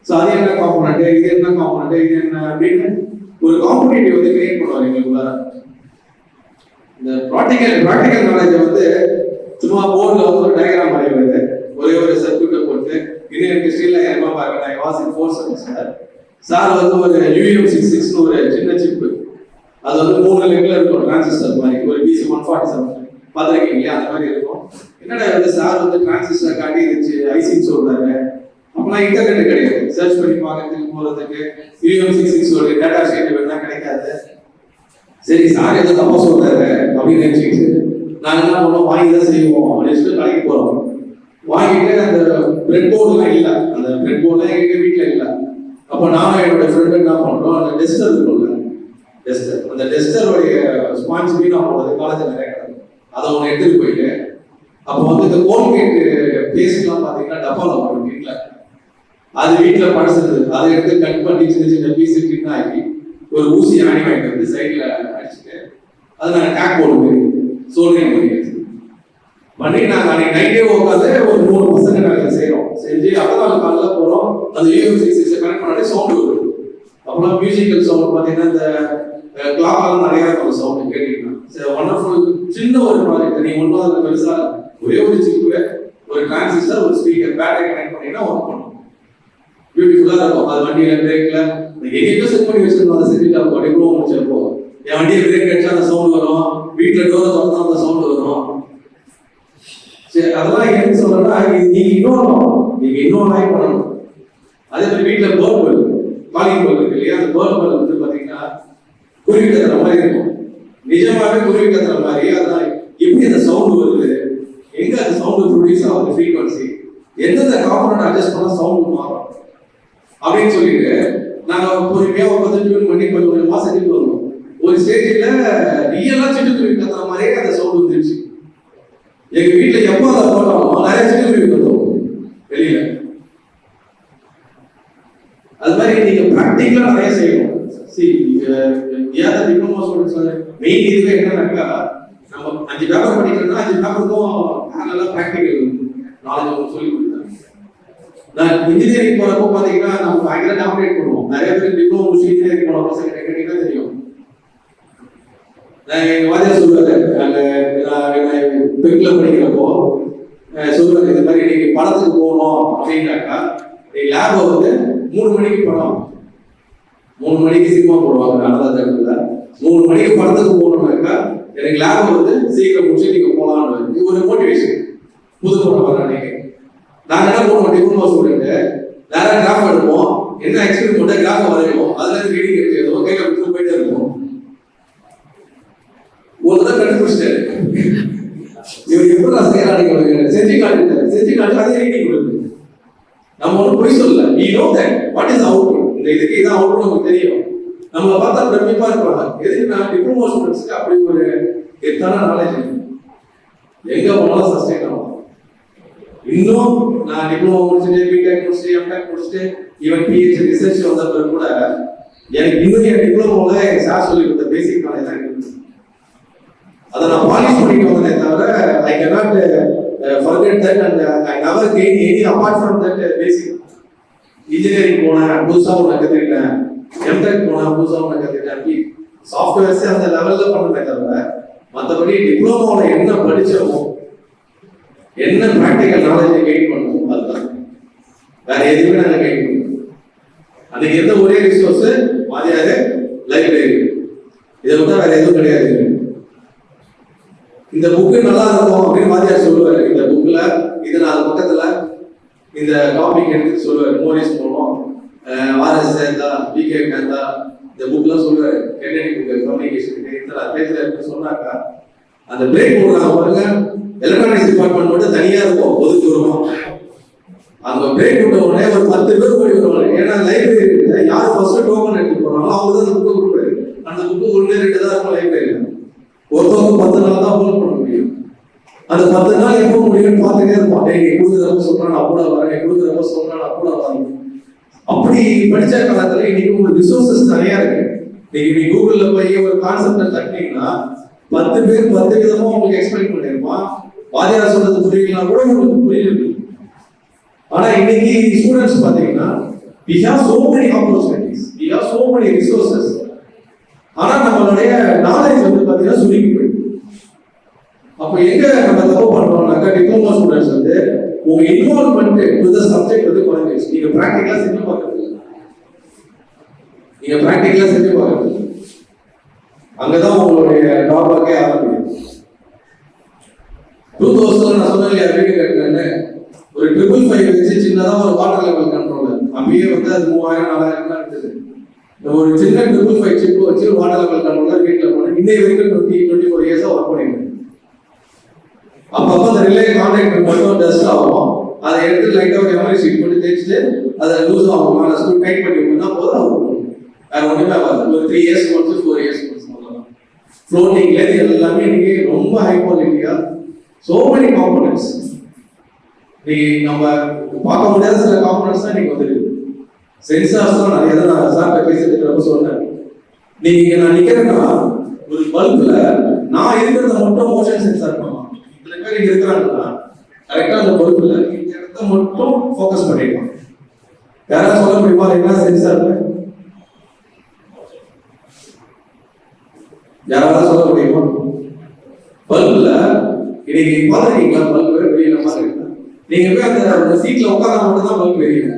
ஸோ அது என்ன காம்பனண்ட், இது என்ன காம்பனண்ட், இது என்ன அப்படின்னு ஒரு காம்படிட்டிவ் வந்து கிரியேட் பண்ணுவார் எங்களுக்குள்ள. இந்த ப்ராக்டிக்கல் நாலேஜை வந்து சும்மா போர்டில் வந்து ஒரு டயக்ராம் வரைவது, ஒரே ஒரு சர்க்யூட்டை போட்டு இன்னும் எனக்கு ஸ்டில் என்ன பாருங்க, நான் was in 4th semester. Sir வந்து ஒரு UM66 ஒரு சின்ன சிப்பு, அது வந்து 3 லெக்ல இருக்கும், டிரான்சிஸ்டர் மாதிரி, ஒரு BC147 பார்த்துருக்கீங்க அந்த மாதிரி இருக்கும். என்னடா வந்து சார் வந்து டிரான்சிஸ்டர் காட்டி இருந்துச்சு ஐசின்னு சொல்றாரு. அப்பெல்லாம் இன்டர்நெட் கிடையாது, சர்ச் பண்ணி பார்க்கறதுக்கு போறதுக்கு UM66 ஒரு டேட்டா ஷீட் வேணா கிடைக்காது. சரி சார் எதுவும் தப்பா சொல்றாரு அப்படின்னு நினைச்சுக்கிட்டு நாங்க என்ன பண்ணோம், வாங்கி தான் செய்வோம் அப்படின்னு சொல்லிட்டு கடைக்கு போறோம். வாங்கிட்டு அந்த பிரெட் போர்டுலாம் இல்லை, அந்த பிரெட் போர்டுலாம் எங்க வீட்டில் இல்லை. அப்போ நானும் என்னோட ஃப்ரெண்டு என்ன பண்றோம், அந்த டெஸ்டர் இருக்கும்ல, டெஸ்டர், அந்த டெஸ்டருடைய ஸ்பான்ஸ் வீணா போனது காலேஜில் நிறைய கிடக்கும். அதை ஒன்று எடுத்துட்டு போயிட்டு அப்போ வந்து இந்த கோல்கேட் பேஸ்ட்லாம் பார்த்தீங்கன்னா டப்பாவில் வரும் வீட்டில். அது வீட்டில் பழசுது, அதை எடுத்து கட் பண்ணி சின்ன சின்ன பீஸ் கிட்ட ஆக்கி ஒரு ஊசி ஆணி வாங்கிட்டு வந்து சைடில் அடிச்சுட்டு அதை நாங்கள் டேக் போடுவோம் சோல்டிங் பண்ணி நாங்கள் அன்னைக்கு நைட்டே உட்காந்து ஒரு 3 பசங்க நாங்கள் செய்கிறோம். செஞ்சு அப்போ காலைல போகிறோம், அந்த யூஎஃப்சிசிஸை கனெக்ட் பண்ணாலே சவுண்டு வரும். அப்போலாம் மியூசிக்கல் சவுண்ட் பார்த்தீங்கன்னா இந்த கிளாக்லாம் நிறையா இருக்கும் சவுண்டு கேட்டீங்கன்னா. ஒண்டர்ஃபுல் சின்ன ஒரு ப்ராஜெக்ட். நீங்கள் ஒன்றும் அதில் பெருசாக ஒரே ஒரு சிப்பு, ஒரு டிரான்சிஸ்டர், ஒரு ஸ்பீக்கர், பேட்டரி கனெக்ட் பண்ணீங்கன்னா ஒர்க் பண்ணும். பியூட்டிஃபுல்லாக இருக்கும். அது வண்டியில் பிரேக்கில் எங்கேயும் செட் பண்ணி வச்சுருந்தோம். அதை செஞ்சுட்டு அப்போ டிப்ளமோ முடிச்சப்போ என் வண்டியை பிரேக் அடிச்சா அந்த சவுண்ட் வரும், வீட்டில் டோரை திறந்தா அந்த சவுண்ட் வரும். சரி, அதெல்லாம் என்ன சொல்றேன்னா, நீங்க இன்னும் ஆகி பண்ணணும். அதே மாதிரி வீட்டில் பேர்ட் காலிங் பேர்ட் இருக்கு இல்லையா, அந்த பேர்ட் வந்து பார்த்தீங்கன்னா குருவி கத்துற மாதிரி இருக்கும். நிஜமாவே குருவி கத்துற மாதிரி. அதான் எப்படி அந்த சவுண்ட் வருது, எங்க அந்த சவுண்ட் ப்ரொடியூஸ் ஆகுது, ஃப்ரீக்வன்சி, எந்தெந்த காம்பனண்ட் அட்ஜஸ்ட் பண்ணா சவுண்ட் மாறும் அப்படின்னு சொல்லிட்டு நாங்க பொறுமையா உட்காந்து டியூன் பண்ணி கொஞ்சம் கொஞ்சமா செஞ்சுட்டு வந்தோம். ஒரு ஸ்டேஜ்ல ரியலா சிட்டுக்குருவி கத்துற மாதிரியே அந்த சவுண்ட் வந்துருச்சு. எங்க வீட்டுல எப்போ அதை போட்டாலும் நிறைய சிட்டுக்குருவி கத்துவோம் வெளியில. அது மாதிரி நீங்க பிராக்டிகலா நிறைய செய்யணும். டிப்ளமோ ஸ்டூடெண்ட்ஸ் மெயின் இதுல என்னன்னாக்கா, நம்ம 5 பேப்பர் படிக்கிறோம்னா 5 பேப்பருக்கும் நல்லா பிராக்டிகல் நாலேஜ் சொல்லி கொடுத்தாங்க. நான் இன்ஜினியரிங் போறப்போ பாத்தீங்கன்னா நம்ம பயங்கர டாமினேட் பண்ணுவோம். நிறைய பேர் டிப்ளமோ முடிச்சு இன்ஜினியரிங் போன பசங்க கேட்டீங்கன்னா தெரியும். நான் எங்க வாத்தியார் சொல்லுவாரு, பெருக்கில படிக்கிறப்போ சொல்லுவாரு, இந்த மாதிரி இன்னைக்கு படத்துக்கு போகணும் அப்படின்னாக்கா லேபை வந்து 3 மணிக்கு படம், 3 மணிக்கு சினிமா போடுவாங்க அனதா 3 மணிக்கு படத்துக்கு போகணும்னாக்கா எனக்கு லேபை வந்து சீக்கிரம் முடிச்சு நீங்க போகலான்னு. இது ஒரு மோட்டிவேஷன். புது படம் வர அன்னைக்கு நாங்க என்ன பண்ணுவோம், டிப்ளமோ ஸ்டூடெண்ட் வேற கிராஃப் எடுப்போம், என்ன எக்ஸ்பெரிமெண்ட் கிராஃப் வரைவோம், அதுல இருந்து ரீடிங் எடுத்து கையில கொடுத்து போயிட்டே இருப்போம். ஒரு தடவை கண்டுபிடிச்சிட்டாரு, இவர் எப்படி செய்யறாங்க, செஞ்சு காட்டு அதே ரீடிங் கொடுக்குது. நம்ம ஒன்றும் பொய் சொல்லல, we know that what is output, இந்த இதுக்கு இதான் அவுட்புட் நமக்கு தெரியும். நம்மளை பார்த்தா பிரமிப்பா இருப்பாங்க. எதுக்கு நான் டிப்ளமோ ஸ்டூடெண்ட்ஸ்க்கு அப்படி ஒரு எத்தான நாலேஜ் எங்க போனாலும் சஸ்டைன் ஆகும். இன்னும் நான் டிப்ளமோ முடிச்சுட்டு பிடெக் முடிச்சுட்டு எம்டெக் முடிச்சுட்டு ஈவன் பிஹெச்டி ரிசர்ச் வந்த பிறகு கூட எனக்கு இன்னும் என் டிப்ளமோல என் சார் சொல்லி கொடுத்த பேசிக் நாலேஜ் தான் இருக்கு. அதை நான் பாலிஷ் பண்ணிட்டு வந்தேனே தவிர ஐ cannot forget that and I never gain any apart from that basic. Engineering போனேன், புதுசா ஒன்று கற்றுக்கிட்டேன், எம்டெக் போனேன், புதுசா ஒன்று கற்றுக்கிட்டேன். சாஃப்ட்வேர்ஸே அந்த லெவலில் பண்ணுறதை தவிர மற்றபடி டிப்ளமோவில் என்ன படித்தோமோ, என்ன ப்ராக்டிக்கல் நாலேஜை கெயின் பண்ணுவோம், அதுதான். வேற எதுவுமே நாங்கள் கெயின் பண்ணுவோம். அன்னைக்கு எந்த ஒரே ரிசோர்ஸ் வாதியாரு, லைப்ரரி, இதை விட்டா வேற எதுவும் கிடையாது. இந்த புக்கு நல்லா இருக்கும் அப்படின்னு வாதியார் சொல்லுவாரு. இந்த புக்ல இது நான் பக்கத்துல இந்த டாபிக் எடுத்து சொல்லுவாரு. மோரிஸ் போனோம், ஆர்எஸ் சேர்ந்தா, பிகே சேர்ந்தா, இந்த புக்லாம் சொல்லுவாரு. கென்னடி புக் கம்யூனிகேஷன் பேசுற சொன்னாக்கா அந்த பிரேக் போடுறாங்க பாருங்க, எலக்ட்ரானிக்ஸ் டிபார்ட்மெண்ட் மட்டும் தனியா இருக்கும் ஒதுக்கி வருவோம். அங்க பிரேக் விட்ட உடனே ஒரு 10 பேர் போய் வருவாங்க. ஏன்னா லைப்ரரியில யார் ஃபர்ஸ்ட் டோக்கன் எடுத்து போறாங்களோ அவங்க தான் அந்த புக்கை கொடுப்பாரு. அந்த புக்கு 1 2 தான் இருக்கும் லைப்ரரியில. ஒருத்தவங்க 10 நாள் தான் ஹோல்ட் பண்ண முடியும். அந்த 10 நாள் எப்போ முடியும்னு பார்த்துட்டே இருப்பான். நீ கொடுக்குறப்ப சொல்றான் அப்போ வரேன், கொடுக்குறப்ப சொல்றான் அப்போ வரேன். அப்படி படிச்ச காலத்துல இன்னைக்கு உங்களுக்கு ரிசோர்சஸ் நிறைய இருக்கு. நீங்க கூகுள்ல போய் ஒரு கான்செப்டை தட்டினீங்கன்னா 10 பேர் 10 விதமா உங்களுக்கு எக்ஸ்பிளைன் பண்ணிருப்பான். வாதியார் சொல்றது புரியலாம் கூட உங்களுக்கு புரியுது. ஆனா இன்னைக்கு ஸ்டூடெண்ட்ஸ் பாத்தீங்கன்னா we have so many opportunities, we have so many resources. ஆனா நம்மளுடைய நாலேஜ் வந்து பாத்தீங்கன்னா சுருங்கி போயிடுது. அப்ப எங்க நம்ம தப்பு பண்றோம்னாக்கா டிப்ளமோ ஸ்டூடெண்ட்ஸ் வந்து உங்க இன்வால்வ்மெண்ட் வித் தி சப்ஜெக்ட் வந்து குறைஞ்சிருச்சு. நீங்க பிராக்டிகலா செஞ்சு பார்க்கறது, நீங்க பிராக்டிகலா செஞ்சு பார்க்கறது, அங்கதான் உங்களுடைய டாபாக்கே ஆரம்பிக்கும். 2000 நான் சொன்னேன் இல்லையா, வீடு கட்டினேன்னு ஒரு 555 வச்சு சின்னதா ஒரு வாட்டர் லெவல் கண்ட்ரோலர், அப்பயே வந்து அது 3000 4000 தான் இருந்தது. ஒரு சின்ன 555 சிப் வச்சு ஒரு வாட்டர் லெவல் கண்ட்ரோலர் வீட்டில் போனேன். இன்னைக்கு வரைக்கும் 24 இயர்ஸா ஒர்க் பண்ணிருக்கேன். அப்பப்போ அந்த ரிலே கான்டாக்ட் மட்டும் டஸ்ட் ஆகும், எடுத்து லைட்டா ஒரு எம்ஆர்ஐ ஷீட் போட்டு தேய்ச்சிட்டு அதை லூஸ் ஆகும் மேலே ஸ்க்ரூ டைட் பண்ணி விட்டா போதும். வேற ஒன்றுமே ஆகாது. ஒரு 3 years ஒன்ஸ் 4 years ஒன்ஸ் அவ்வளோதான். ஃப்ளோட்டிங்ல இது எல்லாமே இன்னைக்கு ரொம்ப ஹை குவாலிட்டியா சோ மெனி காம்போனன்ட்ஸ். நீங்க நம்ம பார்க்க முடியாத சில காம்போனன்ட்ஸ் தான் நீங்க வந்துருக்கு. சென்சார்ஸ் தான் நிறைய தான் சார் பேசிட்டு சொன்னேன். நீங்க நான் நிக்கிறேன்னா ஒரு பல்புல நான் இருக்கிறத மட்டும் மோஷன் சென்சார் பண்ணலாம். இத்தனை பேர் இங்க இருக்கிறாங்கன்னா கரெக்டா அந்த பல்புல இந்த இடத்த மட்டும் ஃபோக்கஸ் பண்ணிடலாம். யாராவது சொல்ல முடியுமா என்ன சென்சார்? யாராவது சொல்ல முடியுமா? பல்புல இன்னைக்கு பாத்துருக்கீங்களா? பல்பு வெளியில பாத்துருக்கீங்களா? நீங்க போய் அந்த சீட்ல உட்கார்ந்தா மட்டும் தான் பல்பு வெளியில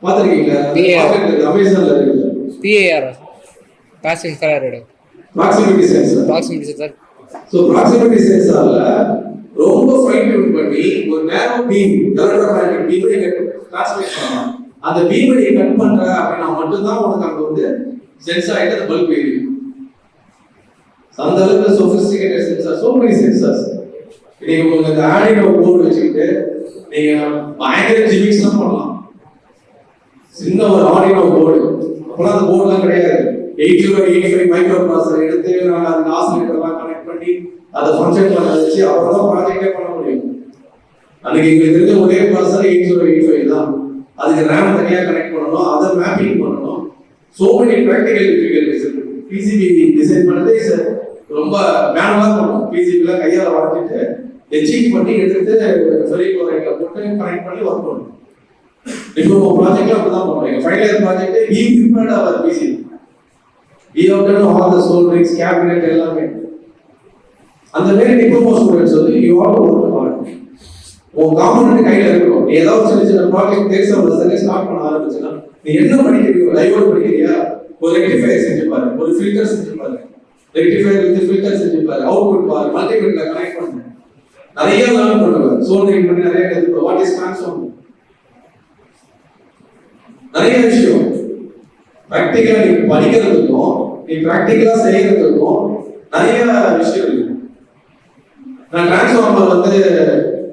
பாத்துருக்கீங்களா? அமேசான்ல இருக்கு PIR passive infrared proximity sensor. So proximity sensorல ரொம்ப ஃபைன் டியூன் பண்ணி ஒரு நேரோ பீம் எலக்ட்ரோமேக்னெட்டிக் பீம் நீங்க ட்ரான்ஸ்மிட் பண்ணலாம். அந்த பீம் நீ கட் பண்ற அப்படினா மட்டும் தான் உனக்கு அங்க வந்து சென்ஸ் ஆயிட்டு அந்த பல்ப் எரியும். அந்த அளவுக்கு sophisticated sensor, so many sensors. நீங்க உங்களுக்கு ஆடினோ போர்டு வச்சுக்கிட்டு நீங்க பயங்கர ஜிமிக்ஸ்லாம் பண்ணலாம். சின்ன ஒரு ஆடினோ போர்டு, அப்பலாம் அந்த போர்டுலாம் கிடையாது. 8085 மைக்ரோ ப்ராசஸர் எடுத்து நாங்கள் அதுக்கு ஆசிலேட்டர்லாம் கனெக்ட் பண்ணி அதை ஃபங்க்ஷன் பண்ண வச்சு அப்புறம் தான் ப்ராஜெக்டே பண்ண முடியும். அன்னைக்கு எங்களுக்கு தெரிஞ்ச ஒரே ப்ராசஸர் 8085 தான். அதுக்கு ரேம் தனியாக கனெக்ட் பண்ணணும், அதை மேப்பிங் பண்ணணும். சோ மெனி ப்ராக்டிகல் டிஃபிகல்டிஸ் இருக்கு. பிசிபி டிசைன் பண்ணதே ரொம்ப மேனுவலாக பண்ணணும். பிசிபியில் கையால் வரைஞ்சிட்டு எச்சிங் பண்ணி எடுத்து ஃபெரிக்ளோரைட்ல போட்டு கனெக்ட் பண்ணி ஒர்க் பண்ணணும். இப்போ ப்ராஜெக்ட்ல அப்படிதான் பண்ணுவோம். Final year project we prepared our PCB. We have done all the soldering, cabinet எல்லாமே. அந்த மாதிரி டிப்ளமோ ஸ்டூடெண்ட்ஸ் வந்து you have to work hard. உன் காம்பனன்ட் கையில இருக்கும். நீ ஏதாவது சின்ன சின்ன ப்ராஜெக்ட் தேர்ஸ் அவர்ஸ் ஸ்டார்ட் பண்ண ஆரம்பிச்சுன்னா நீ என்ன படிக்கிறியோ, டைவர்ட் படிக்கிறியா, ஒரு ரெக்டிஃபையர் செஞ்சு பாரு, ஒரு ஃபில்டர் செஞ்சு பாரு, ரெக்டிஃபையர் வித் ஃபில்டர் செஞ்சு பாரு, அவுட்புட் பாரு, மல்டிமீட்டர்ல கனெக்ட் பண்ணு, நிறைய லேர்ன் பண்ணுவேன். சோல்டரிங் பண்ணி நிறைய கத்துக்கோ. வாட் இஸ் டிரான்ஸ்ஃபார்மர், நிறைய விஷயம் பிராக்டிகலா நீ படிக்கிறதுக்கும் நீ பிராக்டிகலா செய்யறதுக்கும் நிறைய விஷயம் இருக்கு. நான் டிரான்ஸ்ஃபார்மர் வந்து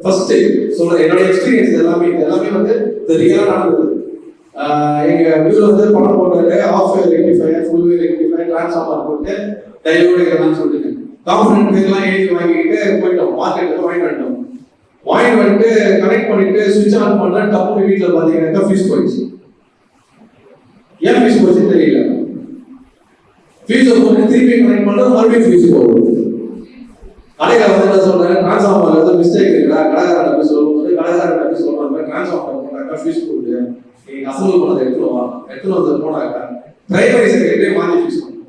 ஃபர்ஸ்ட் சொல்றேன், என்னோட எக்ஸ்பீரியன்ஸ் எல்லாமே வந்து ரியலா நடந்தது. எங்க வீட்டுல வந்து பணம் போடுறது of rectifier, full wave rectifier, transformer போட்டு டையோடு இதெல்லாம் சொல்லிட்டு காம்பனன்ட் பேர்லாம் எழுதி வாங்கிக்கிட்டு போயிட்டோம். மார்க்கெட்டுக்கு வாங்கிட்டு வந்துட்டு கனெக்ட் பண்ணிட்டு சுவிட்ச் ஆன் பண்ணா டப்புனு வீட்டுல பாத்தீங்கன்னா ஃபியூஸ் போயிடுச்சு. ஏன் ஃபியூஸ் போச்சுன்னு தெரியல. ஃபியூஸை போட்டு திருப்பி கனெக்ட் பண்ணா மறுபடியும் ஃபியூஸ் போகுது. கடையில வந்து என்ன சொல்றேன், டிரான்ஸ்ஃபார்மர்ல வந்து மிஸ்டேக் இருக்குடா, கடைக்காரன் அப்படி சொல்லும்போது கடைக்காரன் அப்படி சொல்றாங்க, டிரான்ஸ்ஃபார்மர் போனாக்கா ஃபியூஸ் போகுது, நீங்க அசம்பிள் பண்ணதை எடுத்துன்னு வந்து போனாக்கா பிரைமரி செகண்டரி மாத்தி ஃபியூஸ் பண்ணும்.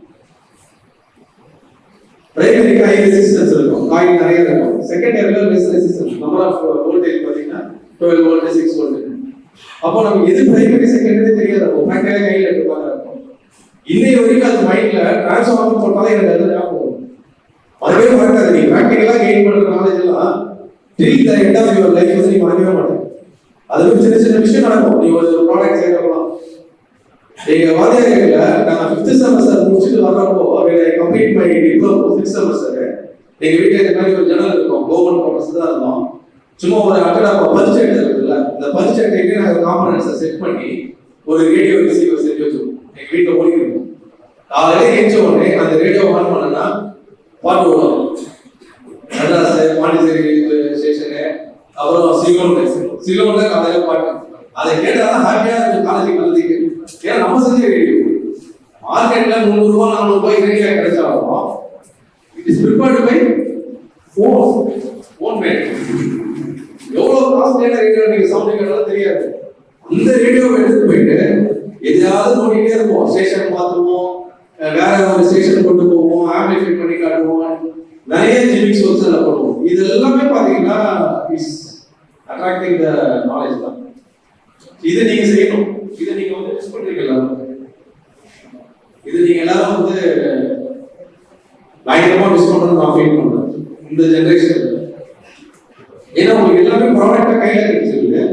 பிரைமரிக்கு ஹை ரெசிஸ்டன்ஸ் இருக்கும், காயில் நிறைய இருக்கும். செகண்டரியில less resistance, number of voltage பாத்தீங்கன்னா 12 வோல்ட் 6 வோல்ட். அப்போ நமக்கு எது பிரைமரி செகண்டரி தெரியாது. அப்போ பிராக்டிகலா கையில எடுத்து பார்க்கறோம். இன்னைய வரைக்கும் அது மைண்ட்ல டிரான்ஸ்ஃபார்மர் போட்டாலே எனக்கு அது ஞாபகம் வரும். அதுவே மறக்காது. நீ பிராக்டிகலா கெயின் பண்ற நாலேஜ் எல்லாம் till the end of your life வந்து நீ மறக்கவே மாட்டேன். அது சின்ன சின்ன விஷயம் நடக்கும். நீ ஒரு ப்ராடக்ட் சேர்க்கலாம். எங்க வாத்தியார்ல நான் 5th செமஸ்டர் முடிச்சுட்டு வர்றப்போ complete my diploma 6th semester எங்க வீட்டுல இந்த மாதிரி ஒரு ஜன்னல் இருக்கும், கவர்மெண்ட் ப்ராசஸ் தான் இருந்தோம். சும்மா ஒரு அட்டடா பஞ்ச் செட் இருக்குல்ல, இந்த பஞ்ச் செட்டுக்கு நாங்கள் காம்பனன்ட்ஸை செட் பண்ணி ஒரு ரேடியோ ரிசீவர் செஞ்சு வச்சிருக்கோம். எங்க வீட்டில் ஓடி இருக்கும். காலையில ஏஞ்ச உடனே அந்த ரேடியோ ஆன் பண்ணனா பாட்டு ஓடும். மெட்ராஸ், பாண்டிச்சேரி ஸ்டேஷனு, அப்புறம் சிலோன்ல காலையில பாட்டு. அதை கேட்டாதான் ஹாப்பியா இருக்கு. காலேஜுக்கு நல்லதுக்கு ஏன்னா நம்ம செஞ்ச ரேடியோ மார்க்கெட்ல 300 ரூபாய் 400 ரூபாய் ரேடியோ கிடைச்சாலும் it is prepared by own made. எவ்வளவு காஸ்ட்லியான ரேடியோ நீங்க சவுண்ட் கேட்டாலும் தெரியாது. இந்த ரேடியோவை எடுத்துட்டு போயிட்டு எதையாவது நோண்டிட்டே இருப்போம். ஸ்டேஷன் பார்த்துருவோம், வேற ஒரு ஸ்டேஷன் கொண்டு போவோம், ஆம்பிளிஃபை பண்ணி காட்டுவோம், நிறைய ஜிமிக் சோர்ஸ்ல பண்ணுவோம். இது எல்லாமே பாத்தீங்கன்னா இஸ் அட்ராக்டிங் த நாலேஜ் தான். இது நீங்க செய்யணும். இதை நீங்க வந்து மிஸ் பண்றீங்க எல்லாரும். இது நீங்க எல்லாரும் வந்து பயங்கரமா மிஸ் பண்றது நான் ஃபீல் பண்றேன் இந்த ஜெனரேஷன்ல. ஏன்னா உங்களுக்கு எல்லாமே ப்ராடக்ட்டை கையில கிடைச்சிருக்கு.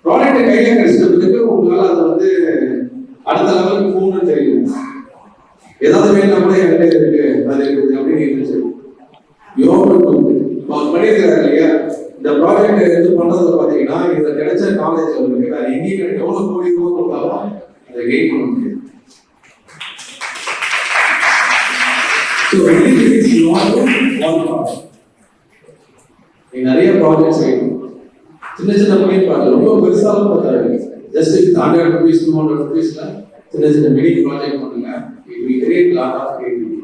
ப்ராடக்ட்டை கையில கிடைச்சதுக்கு உங்களால அதை வந்து அடுத்த லெவலுக்கு போகணும்னு தெரியும். ஏதாவது வேணா கூட என்கிட்ட இருக்கு, அது இருக்குது அப்படின்னு இருந்துச்சு. யோகா பண்ணியிருக்கிறாரு இல்லையா, இந்த இந்த ப்ராஜெக்ட் எடுத்து பண்றதுல பாத்தீங்கன்னா இதுல கிடைச்ச நாலேஜ் உங்களுக்கு வேற எங்கேயும் எவ்வளவு கோடி ரூபாய் கொடுத்தாலும் அதை கெயின் பண்ண முடியாது. So really this is not one project. நீங்க நிறைய ப்ராஜெக்ட்ஸ் செய்யணும். சின்ன சின்ன மினி ப்ராஜெக்ட் ரொம்ப பெருசாலும் பார்த்தாங்க. ஜஸ்ட் 100 rupees 200 rupeesல சின்ன சின்ன மினி ப்ராஜெக்ட் பண்ணுங்க. It will create lot of creativity.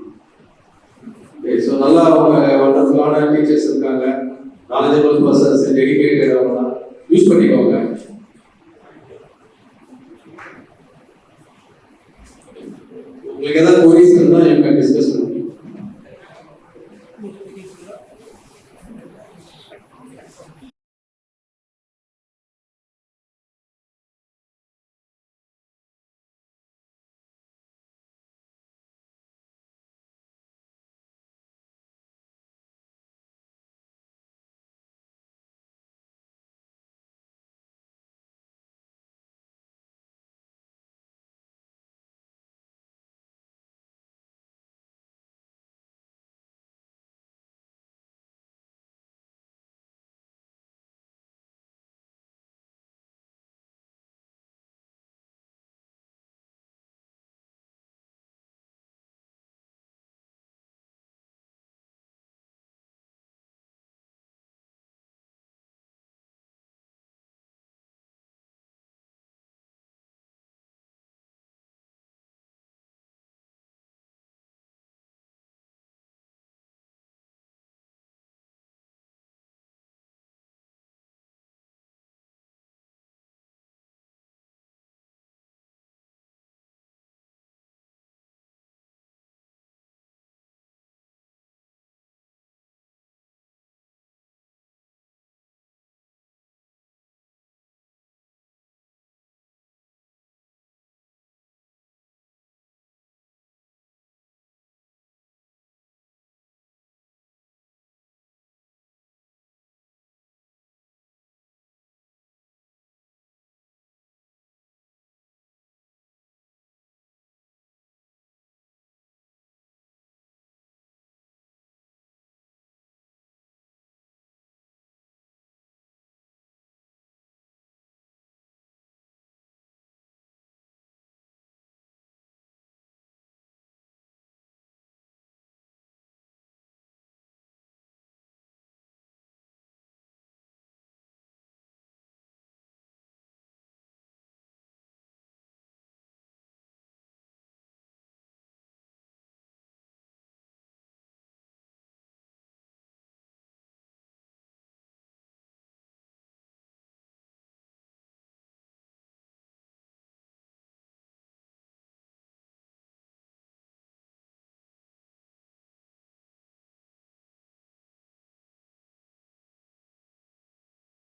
Okay, so நல்லா அவங்க வண்டர்ஃபுல்லான டீச்சர்ஸ் இருக்காங்க. knowledgeable persons dedicated அவங்க யூஸ் பண்ணிக்கோங்க. உங்களுக்கு ஏதாவது queries இருந்தா you can discuss.